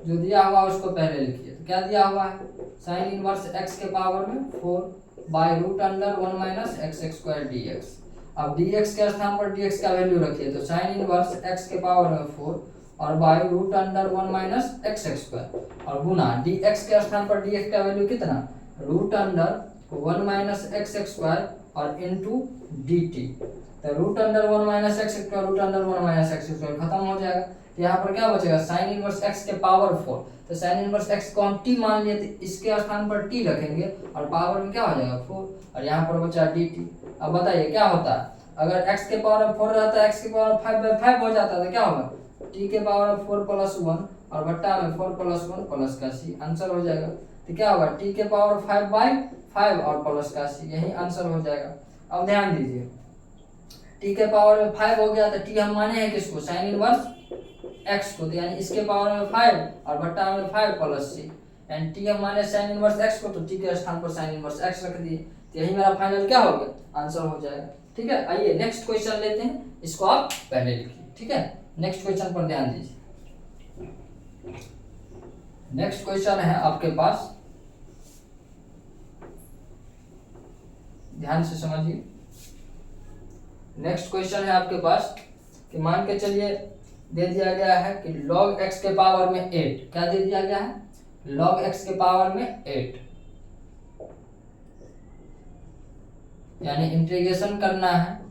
जो दिया हुआ उसको पहले लिखिए। तो क्या दिया हुआ है, साइन इनवर्स एक्स के पावर में 4 by root under 1 minus x square d x. अब डी एक्स के स्थान पर डी एक्स का वैल्यू रखिए, तो साइन इनवर्स एक्स के पावर में 4 और by root under 1 minus x square और गुना डी एक्स के स्थान पर डी एक्स का वैल्यू कितना, root under 1 minus x square और इंटू डी टी। तो root under 1 minus x square root under 1 minus x square खत्म हो जाएगा। तो यहाँ पर क्या बचेगा, साइन इनवर्स एक्स के पावर 4। तो साइन इनवर्स एक्स को हम टी मान लिए, तो इसके स्थान पर टी रखेंगे और पावर में क्या हो जाएगा 4 और यहाँ पर बचा डी टी। अब बताइए क्या होता है, अगर x के पावर में 4 रहता है, x के पावर 5/5 हो जाता है, तो क्या होगा, t के पावर में 4 प्लस 1 और बट्टा में 4 प्लस 1 प्लस का c, आंसर हो जाएगा। तो क्या होगा, t के पावर 5/5 और प्लस का c, यही आंसर हो जाएगा। अब ध्यान दीजिए, t के पावर में 5 हो गया, तो t हम माने हैं किसको, साइन इनवर्स x को, तो यानी इसके पावर में 5 और बट्टा में 5 प्लस c, यानी t हम माने साइन इनवर्स x को, तो t के स्थान पर साइन इनवर्स x रख दिए। तो यही मेरा फाइनल क्या हो गया, आंसर हो जाएगा। ठीक है, आइए नेक्स्ट क्वेश्चन लेते हैं, इसको आप पहले लिखिए। ठीक है, नेक्स्ट क्वेश्चन पर ध्यान दीजिए। नेक्स्ट क्वेश्चन है आपके पास, ध्यान से समझिए। नेक्स्ट क्वेश्चन है आपके पास कि मान के चलिए दे दिया गया है कि log x के पावर में 8, क्या दे दिया गया है, log x के पावर में 8, यानी इंटीग्रेशन करना है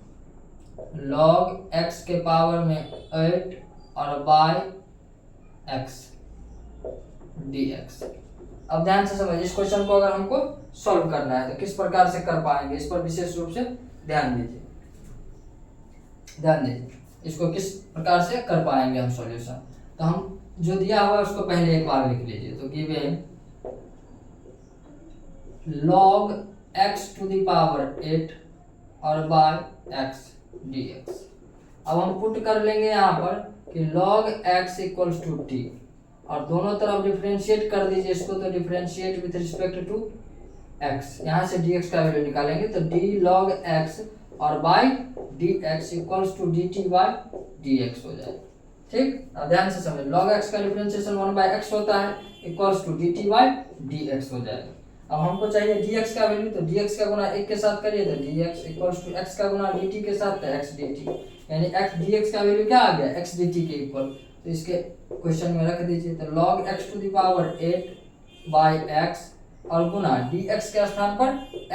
log x के पावर में 8 और बाय x dx। अब ध्यान से समझिए, इस क्वेश्चन को अगर हमको सॉल्व करना है तो किस प्रकार से कर पाएंगे, इस पर विशेष रूप से ध्यान दीजिए। ध्यान दीजिए, इसको किस प्रकार से कर पाएंगे हम सॉल्यूशन। तो हम जो दिया हुआ है उसको पहले एक बार लिख लीजिए। तो given log x to the power 8 और बाय x dx। अब हम पुट कर लेंगे यहाँ पर कि log x equals to t और दोनों तरफ डिफरेंशिएट कर दीजिए इसको, तो differentiate with respect to x, यहाँ से dx का वैल्यू निकालेंगे, तो d log x और by dx equals to dt by dx हो जाएगा। ठीक, अब ध्यान से समझिए, log x का डिफरेंशिएशन 1/x होता है equals to dt by dx हो जाएगा। अब हमको चाहिए dx का वैल्यू, तो dx का गुना 1 के साथ करिए, तो dx इक्वल्स टू x का गुना dt के साथ, तो x dt, यानी x dx का वैल्यू क्या आ गया, x dt के इक्वल। तो इसके क्वेश्चन में रख दीजिए, तो log x to the power 8 by x और गुना dx के स्थान पर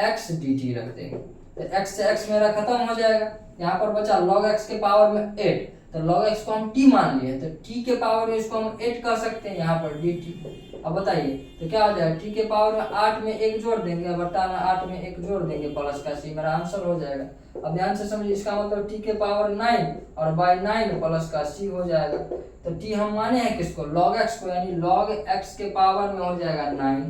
x dt रख देंगे, तो x से x मेरा खत्म हो जाएगा। यहाँ पर बचा log x के पावर में 8, तो log x को हम t मान लिए, तो t के पावर में इसको हम 8 कर सकते हैं, यहाँ पर dt। अब बताइए तो क्या हो जाएगा, t के पावर में 8 में 1 जोड़ देंगे, बट्टा में 8 में 1 जोड़ देंगे प्लस का c, मेरा आंसर हो जाएगा। अब ध्यान से समझिए, इसका मतलब t के पावर 9 और बाय 9 प्लस का c हो जाएगा। तो t हम माने हैं किसको, log x को, यानी log x के पावर में हो जाएगा 9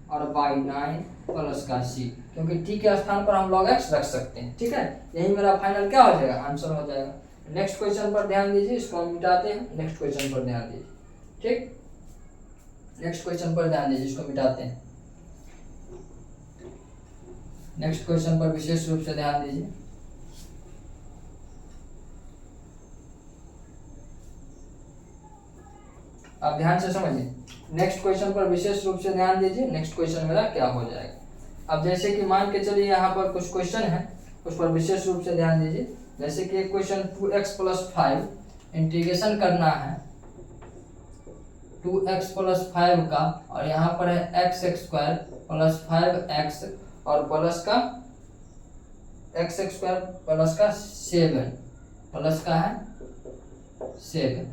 और बाय 9 प्लस का c, क्योंकि t के स्थान पर हम log x रख सकते हैं। ठीक है, यही मेरा फाइनल क्या हो जाएगा, आंसर हो जाएगा। नेक्स्ट क्वेश्चन पर ध्यान दीजिए, इसको हम मिटाते हैं। नेक्स्ट क्वेश्चन पर ध्यान दीजिए। ठीक, नेक्स्ट क्वेश्चन पर ध्यान दीजिए, इसको मिटाते हैं। नेक्स्ट क्वेश्चन पर विशेष रूप से ध्यान दीजिए। आप ध्यान से समझिए, नेक्स्ट क्वेश्चन पर विशेष रूप से ध्यान दीजिए। नेक्स्ट क्वेश्चन मेरा क्या हो जाएगा। अब जैसे कि मान के चलिए यहाँ पर कुछ क्वेश्चन है, उस पर विशेष रूप से ध्यान दीजिए। जैसे कि एक क्वेश्चन 2x + 5 इंटीग्रेशन करना है 2x + 5 का, और यहाँ पर है x² + 5x और प्लस का x² प्लस का 7 प्लस का है 7,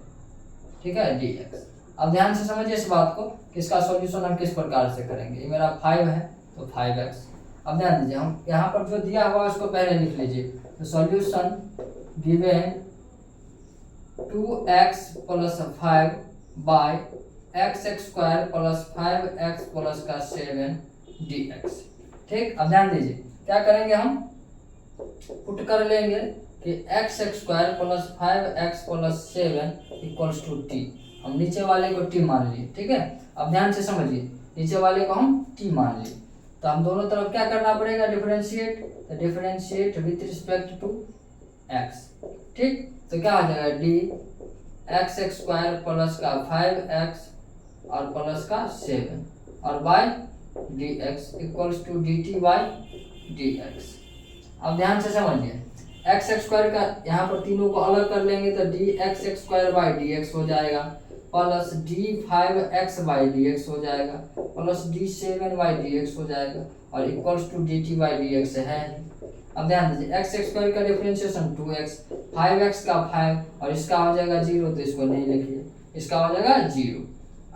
ठीक है, dx। अब ध्यान से समझिए इस बात को कि इसका सॉल्यूशन हम किस प्रकार से करेंगे। ये मेरा 5 है तो 5x। अब ध्यान दीजिए, हम यहाँ पर जो दिया हुआ है उसको पहले लिख लीजिए। तो solution given 2x + 5 bye x² + 5x plus का 7 dx। ठीक, अब ध्यान दीजिए क्या करेंगे हम, पुट कर लेंगे कि x square plus 5x plus 7 equals to t. हम नीचे वाले को टी मान लिए, ठीक है। अब ध्यान से समझिए, नीचे वाले को हम टी मान लिए, तो हम दोनों तरफ क्या करना पड़ेगा, डिफरेंशिएट। तो differentiate with respect to x, ठीक। तो क्या हो जाएगा, डी एक्स स्क्वायर प्लस का 5x और प्लस का 7 और by d x equals to d t by d x. अब ध्यान से समझिए, एक्स स्क्वायर का यहाँ पर तीनों को अलग कर लेंगे तो d x square by d x हो जाएगा, plus d 5x by d x हो जाएगा, plus d 7 by d x हो जाएगा और equals to d t by d x है। अब ध्यान दीजिए, एक्स स्क्वायर का डिफरेंशिएशन 2x, 5x का 5 और इसका हो जाएगा 0, तो इसको नहीं लिखिए, इसका हो जाएगा 0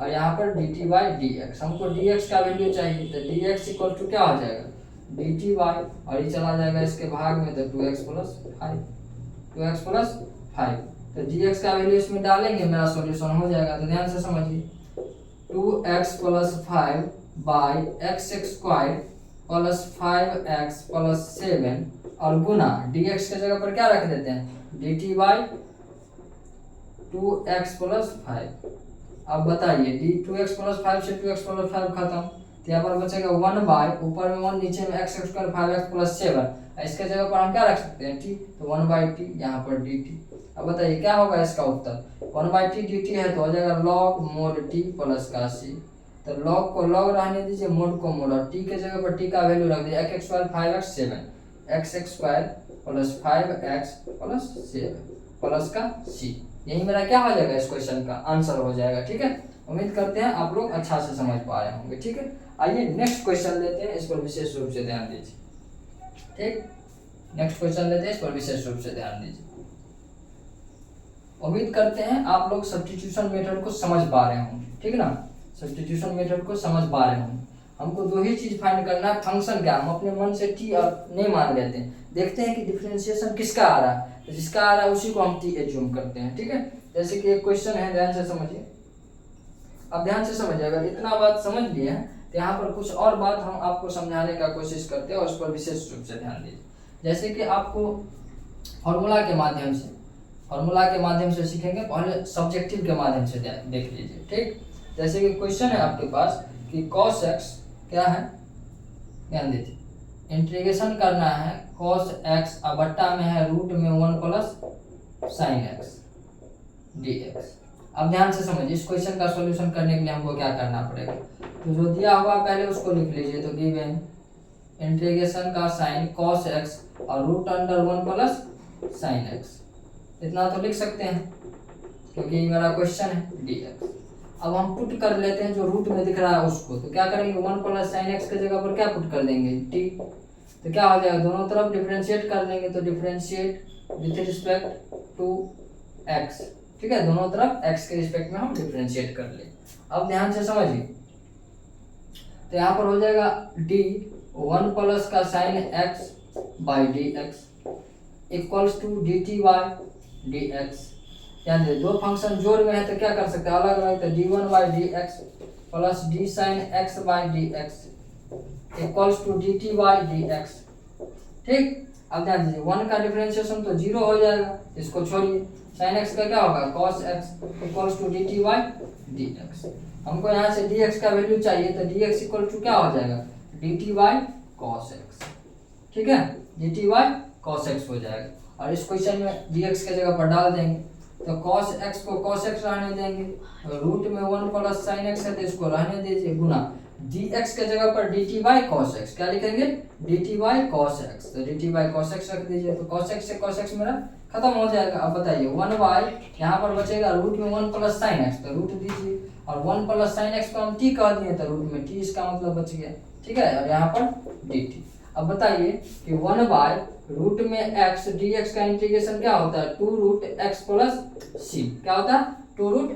और यहाँ पर D t by d x. हमको डी एक्स का वैल्यू चाहिए, तो डी एक्स इक्वल टू क्या हो जाएगा, डी टी बाई और ये चला जाएगा इसके भाग में, तो 2x प्लस 5 तो डी एक्स का वैल्यू इसमें डालेंगे, मेरा सॉल्यूशन हो जाएगा। तो ध्यान से समझिए, 2x plus 5 by x square plus 5x plus 7 और गुना dx के जगह पर क्या रख देते हैं, dt बाई 2x प्लस 5। अब बताइए, d 2x प्लस 5 से 2x प्लस 5 खत्म, तो यहाँ पर बचेगा 1 बाई, ऊपर में 1 नीचे में एक्स स्क्वायर 5x प्लस 7, इसके जगह पर हम क्या रख सकते हैं, t, तो 1 बाई टी यहाँ पर dt। अब बताइए क्या होगा इसका उत्तर, 1 बाई टी dt है तो हो जाएगा log mod t प्लस का c। तो log को log रहने दीजिए, mod को mod, और t के जगह पर t का वैल्यू रख दीजिए x square 5x 7, x square plus 5x plus 7 plus का c। यही मेरा क्या हो जाएगा, इस क्वेश्चन का आंसर हो जाएगा, ठीक है। उम्मीद करते हैं आप लोग अच्छा से समझ पा रहे होंगे, ठीक है। आइए नेक्स्ट क्वेश्चन लेते हैं, इस पर विशेष रूप से ध्यान दीजिए, ठीक। नेक्स्ट क्वेश्चन लेते हैं, इस पर विशेष रूप से ध्यान दीजिए। उम्मीद करते हैं आप लोग सब्स्टिट्यूशन मेथड को समझ पा रहे होंगे, ठीक ना। सब्स्टिट्यूशन मेथड को समझ पा रहे होंगे। हमको दो ही चीज फाइंड करना है, फंक्शन क्या, हम अपने मन से टी और नहीं मान लेते हैं, देखते हैं कि डिफरेंशिएशन किसका आ रहा है, तो जिसका आ रहा है उसी को हम टी एज्यूम करते हैं, ठीक है। जैसे कि एक क्वेश्चन है, ध्यान से समझिए। अब ध्यान से समझिए, अगर इतना बात समझ लिए हैं तो यहाँ पर कुछ और बात हम आपको समझाने का कोशिश करते हैं और उस पर विशेष रूप से ध्यान दीजिए। जैसे कि आपको फॉर्मूला के माध्यम से सीखेंगे, पहले सब्जेक्टिव के माध्यम से देख लीजिए, ठीक। जैसे कि क्वेश्चन है आपके पास कि cos x क्या है, ध्यान दीजिए, इंटीग्रेशन करना है cos x और बट्टा में है रूट में 1 प्लस sin x dx। अब ध्यान से समझिए, इस क्वेश्चन का सॉल्यूशन करने के लिए हमको क्या करना पड़ेगा, तो जो दिया हुआ पहले उसको लिख लीजिए। तो गिवन इंटीग्रेशन का साइन cos x और root under 1 plus sin x, इतना तो लिख सकते हैं क्योंकि मेरा क्वेश्चन है dx। अब हम पुट कर लेते हैं जो रूट में दिख रहा है उसको, तो क्या करेंगे, 1 प्लस sin x के जगह पर क्या पुट कर देंगे, t। तो क्या हो जाएगा, दोनों तरफ डिफरेंशिएट कर लेंगे, तो differentiate with respect to x, ठीक है। दोनों तरफ x के रिस्पेक्ट में हम डिफरेंशिएट कर ले। अब ध्यान से समझिए, तो यहाँ पर हो जाएगा d 1 प्लस का sin x by d x equals to d t by d x. ध्यान दे, दो फंक्शन जोड़ में है तो क्या कर सकते हैं, अलग अलग, तो d1 by d x plus d sine x by d x equals to d t by d x, ठीक। अब ध्यान दीजिए, 1 का डिफरेंशिएशन तो 0 हो जाएगा, इसको छोड़िए, साइन एक्स का क्या होगा, cos x equals to d t by d x. हमको यहाँ से dx का वैल्यू चाहिए, तो dx इक्वल टू क्या हो जाएगा, dt बाई cos x, ठीक है, dt बाई cos x हो जाएगा। और इस क्वेश्चन में dx के जगह पर डाल देंगे, तो cos x को cos x रहने देंगे, रूट में 1 प्लस sin x है तो इसको रहने दीजिए, गुना dx के जगह पर dt बाई cos x, क्या लिखेंगे, dt बाई cos x, तो dt बाई cos x रख दीजिए, तो cos x से cos x मेरा खत्म हो जाएगा। अब बताइए 1 बाई, यहाँ पर बचेगा रूट में 1 प्लस sin x, तो रूट दीजिए, और 1 प्लस sin x को हम t कह दिए, तो रूट में t, इसका मतलब बच गया, ठीक है, और यहाँ पर dt। अब बताइए कि 1 बाई रूट में x dx का इंटीग्रेशन क्या होता है, 2 रूट x प्लस c, क्या होता है, 2 रूट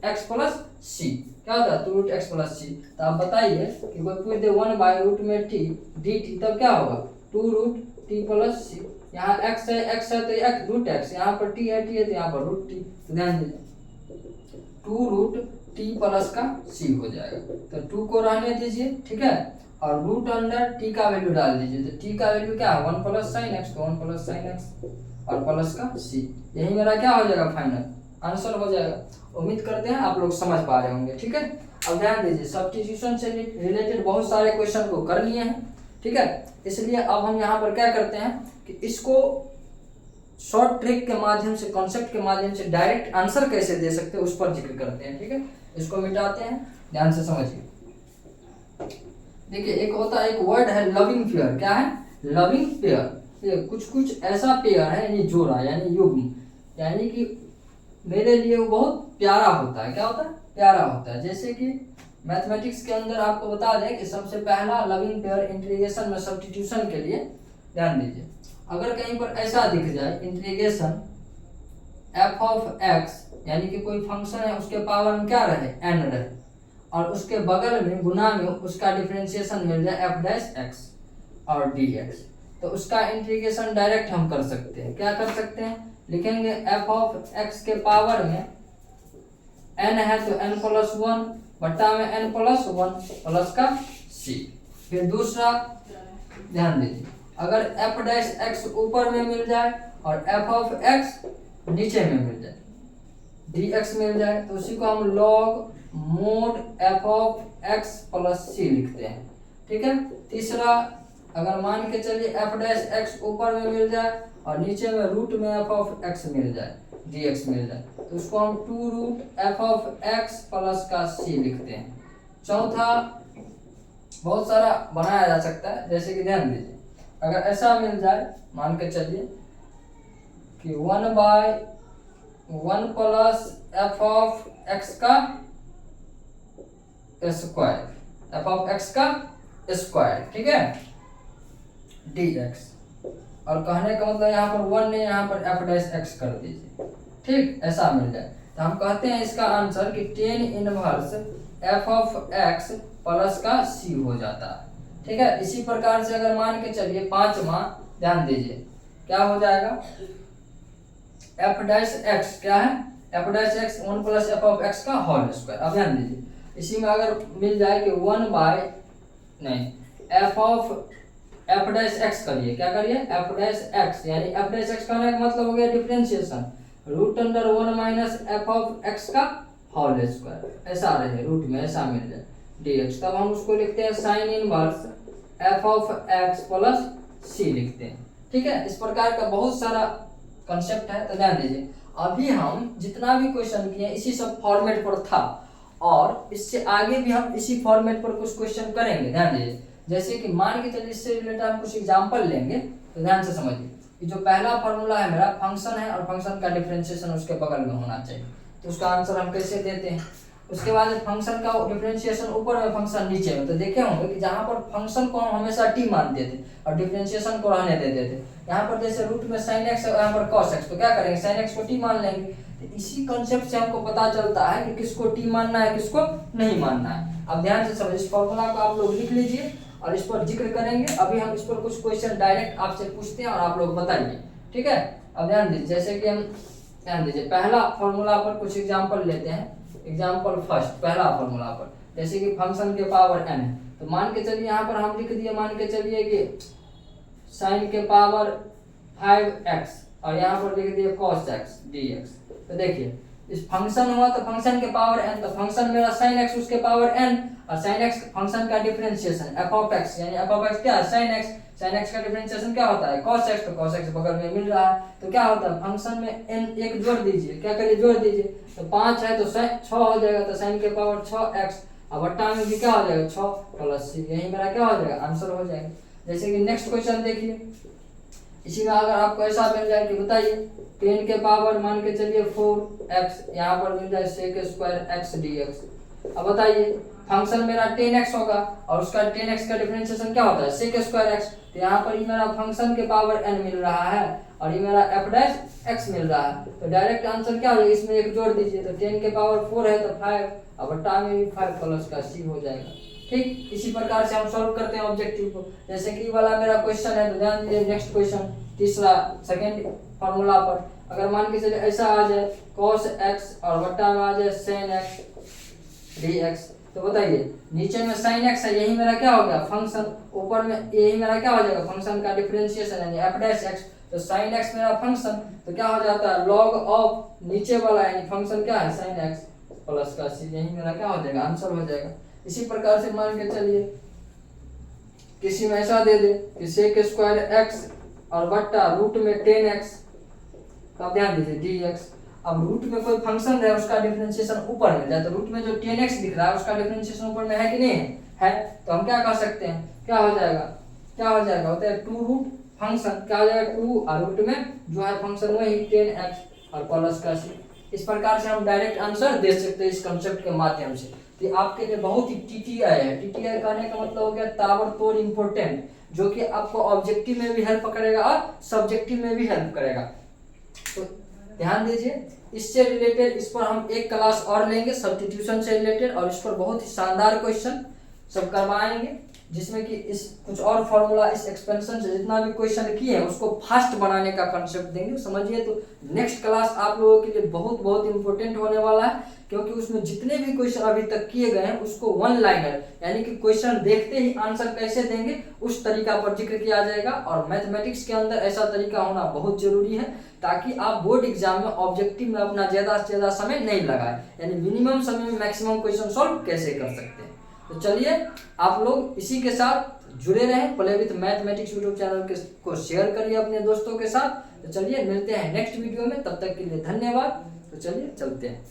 x प्लस c, क्या होता है, 2 रूट x प्लस c। तो आप बताइए कि कोई पूछ दे 1 बाई रूट में t dt, तब क्या होगा, 2 रूट t प्लस c। यहाँ x है तो x रूट x, यहाँ पर t है तो यहाँ पर रूट t। तो ध्यान दीजिए, 2 रूट t प्लस का c हो जाएगा, तो 2 को रहने दीजिए, ठीक है, और रूट अंडर टी का वैल्यू डाल दीजिए। तो टी का वैल्यू क्या है 1 प्लस साइन एक्स, तो 1 प्लस साइन एक्स और प्लस का सी, यही मेरा क्या हो जाएगा फाइनल आंसर हो जाएगा। उम्मीद करते हैं आप लोग समझ पा रहे होंगे। ठीक है, अब ध्यान दीजिए सब्स्टिट्यूशन से रिलेटेड बहुत सारे क्वेश्चन को कर लिए हैं। ठीक है, इसलिए अब हम यहाँ पर क्या करते हैं कि इसको शॉर्ट ट्रिक के माध्यम से, कॉन्सेप्ट के माध्यम से डायरेक्ट आंसर कैसे दे सकते हैं उस पर जिक्र करते हैं। ठीक है, इसको मिटाते हैं, ध्यान से समझिए। देखिए एक होता है, एक वर्ड है लविंग पेयर। क्या है? Loving pair. ये कुछ ऐसा पेयर है यानी जोड़ा यानी युग्म, यानी कि मेरे लिए वो बहुत प्यारा होता है। क्या होता है? प्यारा होता है। जैसे कि मैथमेटिक्स के अंदर आपको बता दें कि सबसे पहला लविंग पेयर इंटीग्रेशन में सब्स्टिट्यूशन के लिए ध्यान दीजिए, अगर कहीं पर ऐसा दिख जाए इंटीग्रेशन एफ ऑफ एक्स, यानी कि कोई फंक्शन है उसके पावर में क्या रहे एन रहे, और उसके बगल में गुना में उसका डिफरेंशिएशन मिल जाए एफ डैश एक्स और डी एक्स, तो उसका इंटीग्रेशन डायरेक्ट हम कर सकते हैं। क्या कर सकते हैं? लिखेंगे एफ ऑफ एक्स के पावर में एन है तो एन प्लस वन बट्टा में एन प्लस वन प्लस का सी। फिर दूसरा ध्यान दीजिए, अगर एफ डैश एक्स ऊपर में मिल जाए और एफ ऑफ एक्स नीचे में मिल जाए, डी एक्स मिल जाए, तो उसी को हम log mod f of x plus c लिखते हैं। ठीक है, तीसरा अगर मान के चलिए एफ डैश एक्स ऊपर में मिल जाए और नीचे में रूट में एफ ऑफ एक्स मिल जाए, डी एक्स मिल जाए, तो उसको हम two root F of x plus का सी लिखते हैं। चौथा बहुत सारा बनाया जा सकता है, जैसे कि ध्यान दीजिए, अगर ऐसा मिल जाए मान के चलिए कि 1/1 प्लस एफ ऑफ एक्स का स्क्वायर, एफ ऑफ एक्स का स्क्वायर, ठीक है, डी एक्स, और कहने का मतलब यहाँ पर 1 ने यहाँ पर एफ डैश एक्स कर दीजिए। ठीक, ऐसा मिल जाए तो हम कहते हैं इसका आंसर कि tan inverse f of x plus का सी हो जाता है। ठीक है, इसी प्रकार से अगर मान के चलिए पांचवा, ध्यान दीजिए क्या हो जाएगा, एफ डैश एक्स क्या है, F dash x 1 plus F of x का होल स्क्वायर। अब ध्यान दीजिए इसी में अगर मिल जाए कि 1 बाय नहीं f of f dash x करिए, क्या करिए एफ डैश एक्स, यानी एफ डैश एक्स करने का मतलब हो गया differentiation root under 1 minus f of x का होल स्क्वायर, ऐसा रहे रूट में ऐसा मिल जाए dx, तब हम उसको लिखते हैं sine inverse f of x plus c लिखते हैं। ठीक है, इस प्रकार का बहुत सारा कंसेप्ट है, तो ध्यान दीजिए अभी हम जितना भी क्वेश्चन किए इसी सब फॉर्मेट पर था और इससे आगे भी हम इसी फॉर्मेट पर कुछ क्वेश्चन करेंगे। ध्यान दीजिए, जैसे कि मान के चलिए इससे रिलेटेड हम कुछ एग्जांपल लेंगे, तो ध्यान से समझिए कि जो पहला फॉर्मूला है मेरा फंक्शन है और फंक्शन का डिफरेंशिएशन उसके बगल में होना चाहिए, तो उसका आंसर हम कैसे देते हैं। उसके बाद फंक्शन का डिफरेंशिएशन ऊपर में फंक्शन नीचे में, तो देखे होंगे कि जहाँ पर फंक्शन को हम हमेशा टी मानते थे और डिफरेंशिएशन को रहने देते थे, यहाँ पर जैसे रूट में साइन एक्स है यहाँ पर कॉस एक्स, तो क्या करेंगे साइन एक्स को टी मान लेंगे। तो इसी कॉन्सेप्ट से हमको पता चलता है कि किसको टी मानना है किसको नहीं मानना है। अब ध्यान से समझिए, इस फॉर्मूला को आप लोग लिख लीजिए और इस पर जिक्र करेंगे। अभी हम इस पर कुछ क्वेश्चन डायरेक्ट आपसे पूछते हैं और आप लोग बताइए। ठीक है, अब ध्यान दीजिए, जैसे कि हम ध्यान दीजिए पहला फॉर्मूला पर कुछ एग्जांपल लेते हैं। एग्जांपल फर्स्ट, पहला फॉर्मूला पर जैसे कि फंक्शन के पावर n है, तो मान के चलिए यहाँ पर हम लिख दिए, मान के चलिए कि साइन के पावर 5x और यहाँ पर लिख दिए cos x dx। तो देखिए इस फंक्शन हुआ तो फंक्शन के पावर n, तो फंक्शन मेरा sin x उसके पावर n और sin x फंक्शन का डिफरेंशिएशन f ऑफ x, यानी f ऑफ x क्या है sin x, sin x का डिफरेंशिएशन क्या होता है cos x, तो cos x बगल में मिल रहा है, तो क्या होता है फंक्शन में n एक जोड़ दीजिए, क्या करिए जोड़ दीजिए, तो 5 है तो 6 हो जाएगा, तो sin के पावर 6x और बट्टा में भी क्या हो जाएगा 6 प्लस c, यही मेरा क्या हो जाएगा आंसर हो जाएगा। जैसे कि नेक्स्ट क्वेश्चन देखिए, इसी में अगर आपको ऐसा मिल जाए कि बताइए 10 के पावर मान के चलिए 4x, यहाँ पर मिल जाए sec स्क्वायर x dx। अब बताइए फंक्शन मेरा 10x होगा और उसका 10x का डिफरेंशिएशन क्या होता है sec स्क्वायर x, तो यहाँ पर ये मेरा फंक्शन के पावर n मिल रहा है और ये मेरा f डैश x मिल रहा है, तो डायरेक्ट आंसर क्या हो जाएगा, इसमें एक जोड़ दीजिए, तो 10 के पावर 4 है तो 5 और बट्टा में भी 5 प्लस का c हो जाएगा। ठीक, इसी प्रकार से हम सॉल्व करते हैं ऑब्जेक्टिव को। जैसे कि वाला मेरा क्वेश्चन है, तो ध्यान दीजिए नेक्स्ट क्वेश्चन तीसरा सेकंड फार्मूला पर, अगर मान के चलिए ऐसा आ जाए cos x और बट्टा में आ जाए sin x dx, तो बताइए, नीचे में sin x है, यही मेरा क्या हो गया फंक्शन, ऊपर में यही मेरा क्या हो जाएगा फंक्शन का डिफरेंशिएशन यानी f डैश x। तो sin x मेरा फंक्शन तो क्या हो जाता है log ऑफ नीचे वाला यानी फंक्शन क्या है sin x प्लस का c, यही मेरा क्या हो जाएगा आंसर हो जाएगा। इसी प्रकार से मान के चलिए किसी में ऐसा दे दे कि sec स्क्वायर x और बट्टा रूट में 10x, अब ध्यान दीजिए dx। अब रूट में कोई फंक्शन है उसका डिफरेंशिएशन ऊपर मिल जाए, तो रूट में जो 10x दिख रहा है उसका डिफरेंशिएशन ऊपर में है कि नहीं है, तो हम क्या कर सकते हैं, क्या हो जाएगा होता है 2 रूट फंक्शन क्या हो जाएगा 2 और रूट में जो है फंक्शन वही 10x और प्लस का c। इस प्रकार से हम डायरेक्ट आंसर दे सकते हैं इस कंसेप्ट के माध्यम से। तो आपके लिए बहुत ही टीटीआई है, टीटीआई कहने का मतलब हो गया ताबड़तोड़ इंपॉर्टेंट, जो कि आपको ऑब्जेक्टिव में भी हेल्प करेगा और सब्जेक्टिव में भी हेल्प करेगा। तो ध्यान दीजिए, इससे रिलेटेड इस पर हम एक क्लास और लेंगे सब्स्टिट्यूशन से रिलेटेड, और इस पर बहुत ही शानदार क्वेश्चन सब करवाएंगे, जिसमें कि इस कुछ और फॉर्मूला इस एक्सपेंशन से जितना भी क्वेश्चन किए हैं उसको फास्ट बनाने का कंसेप्ट देंगे, समझिए। तो नेक्स्ट क्लास आप लोगों के लिए बहुत बहुत इंपॉर्टेंट होने वाला है, क्योंकि उसमें जितने भी क्वेश्चन अभी तक किए गए हैं उसको वन लाइनर यानी कि क्वेश्चन देखते ही आंसर कैसे देंगे उस तरीका पर जिक्र किया जाएगा। और मैथमेटिक्स के अंदर ऐसा तरीका होना बहुत जरूरी है, ताकि आप बोर्ड एग्जाम में ऑब्जेक्टिव में अपना ज्यादा से ज्यादा समय नहीं लगाए, यानी मिनिमम समय में मैक्सिमम क्वेश्चन सॉल्व कैसे कर सकते हैं। तो चलिए आप लोग इसी के साथ जुड़े रहें, play with mathematics YouTube channel को शेयर करिए अपने दोस्तों के साथ। तो चलिए मिलते हैं नेक्स्ट वीडियो में, तब तक के लिए धन्यवाद। तो चलिए चलते हैं।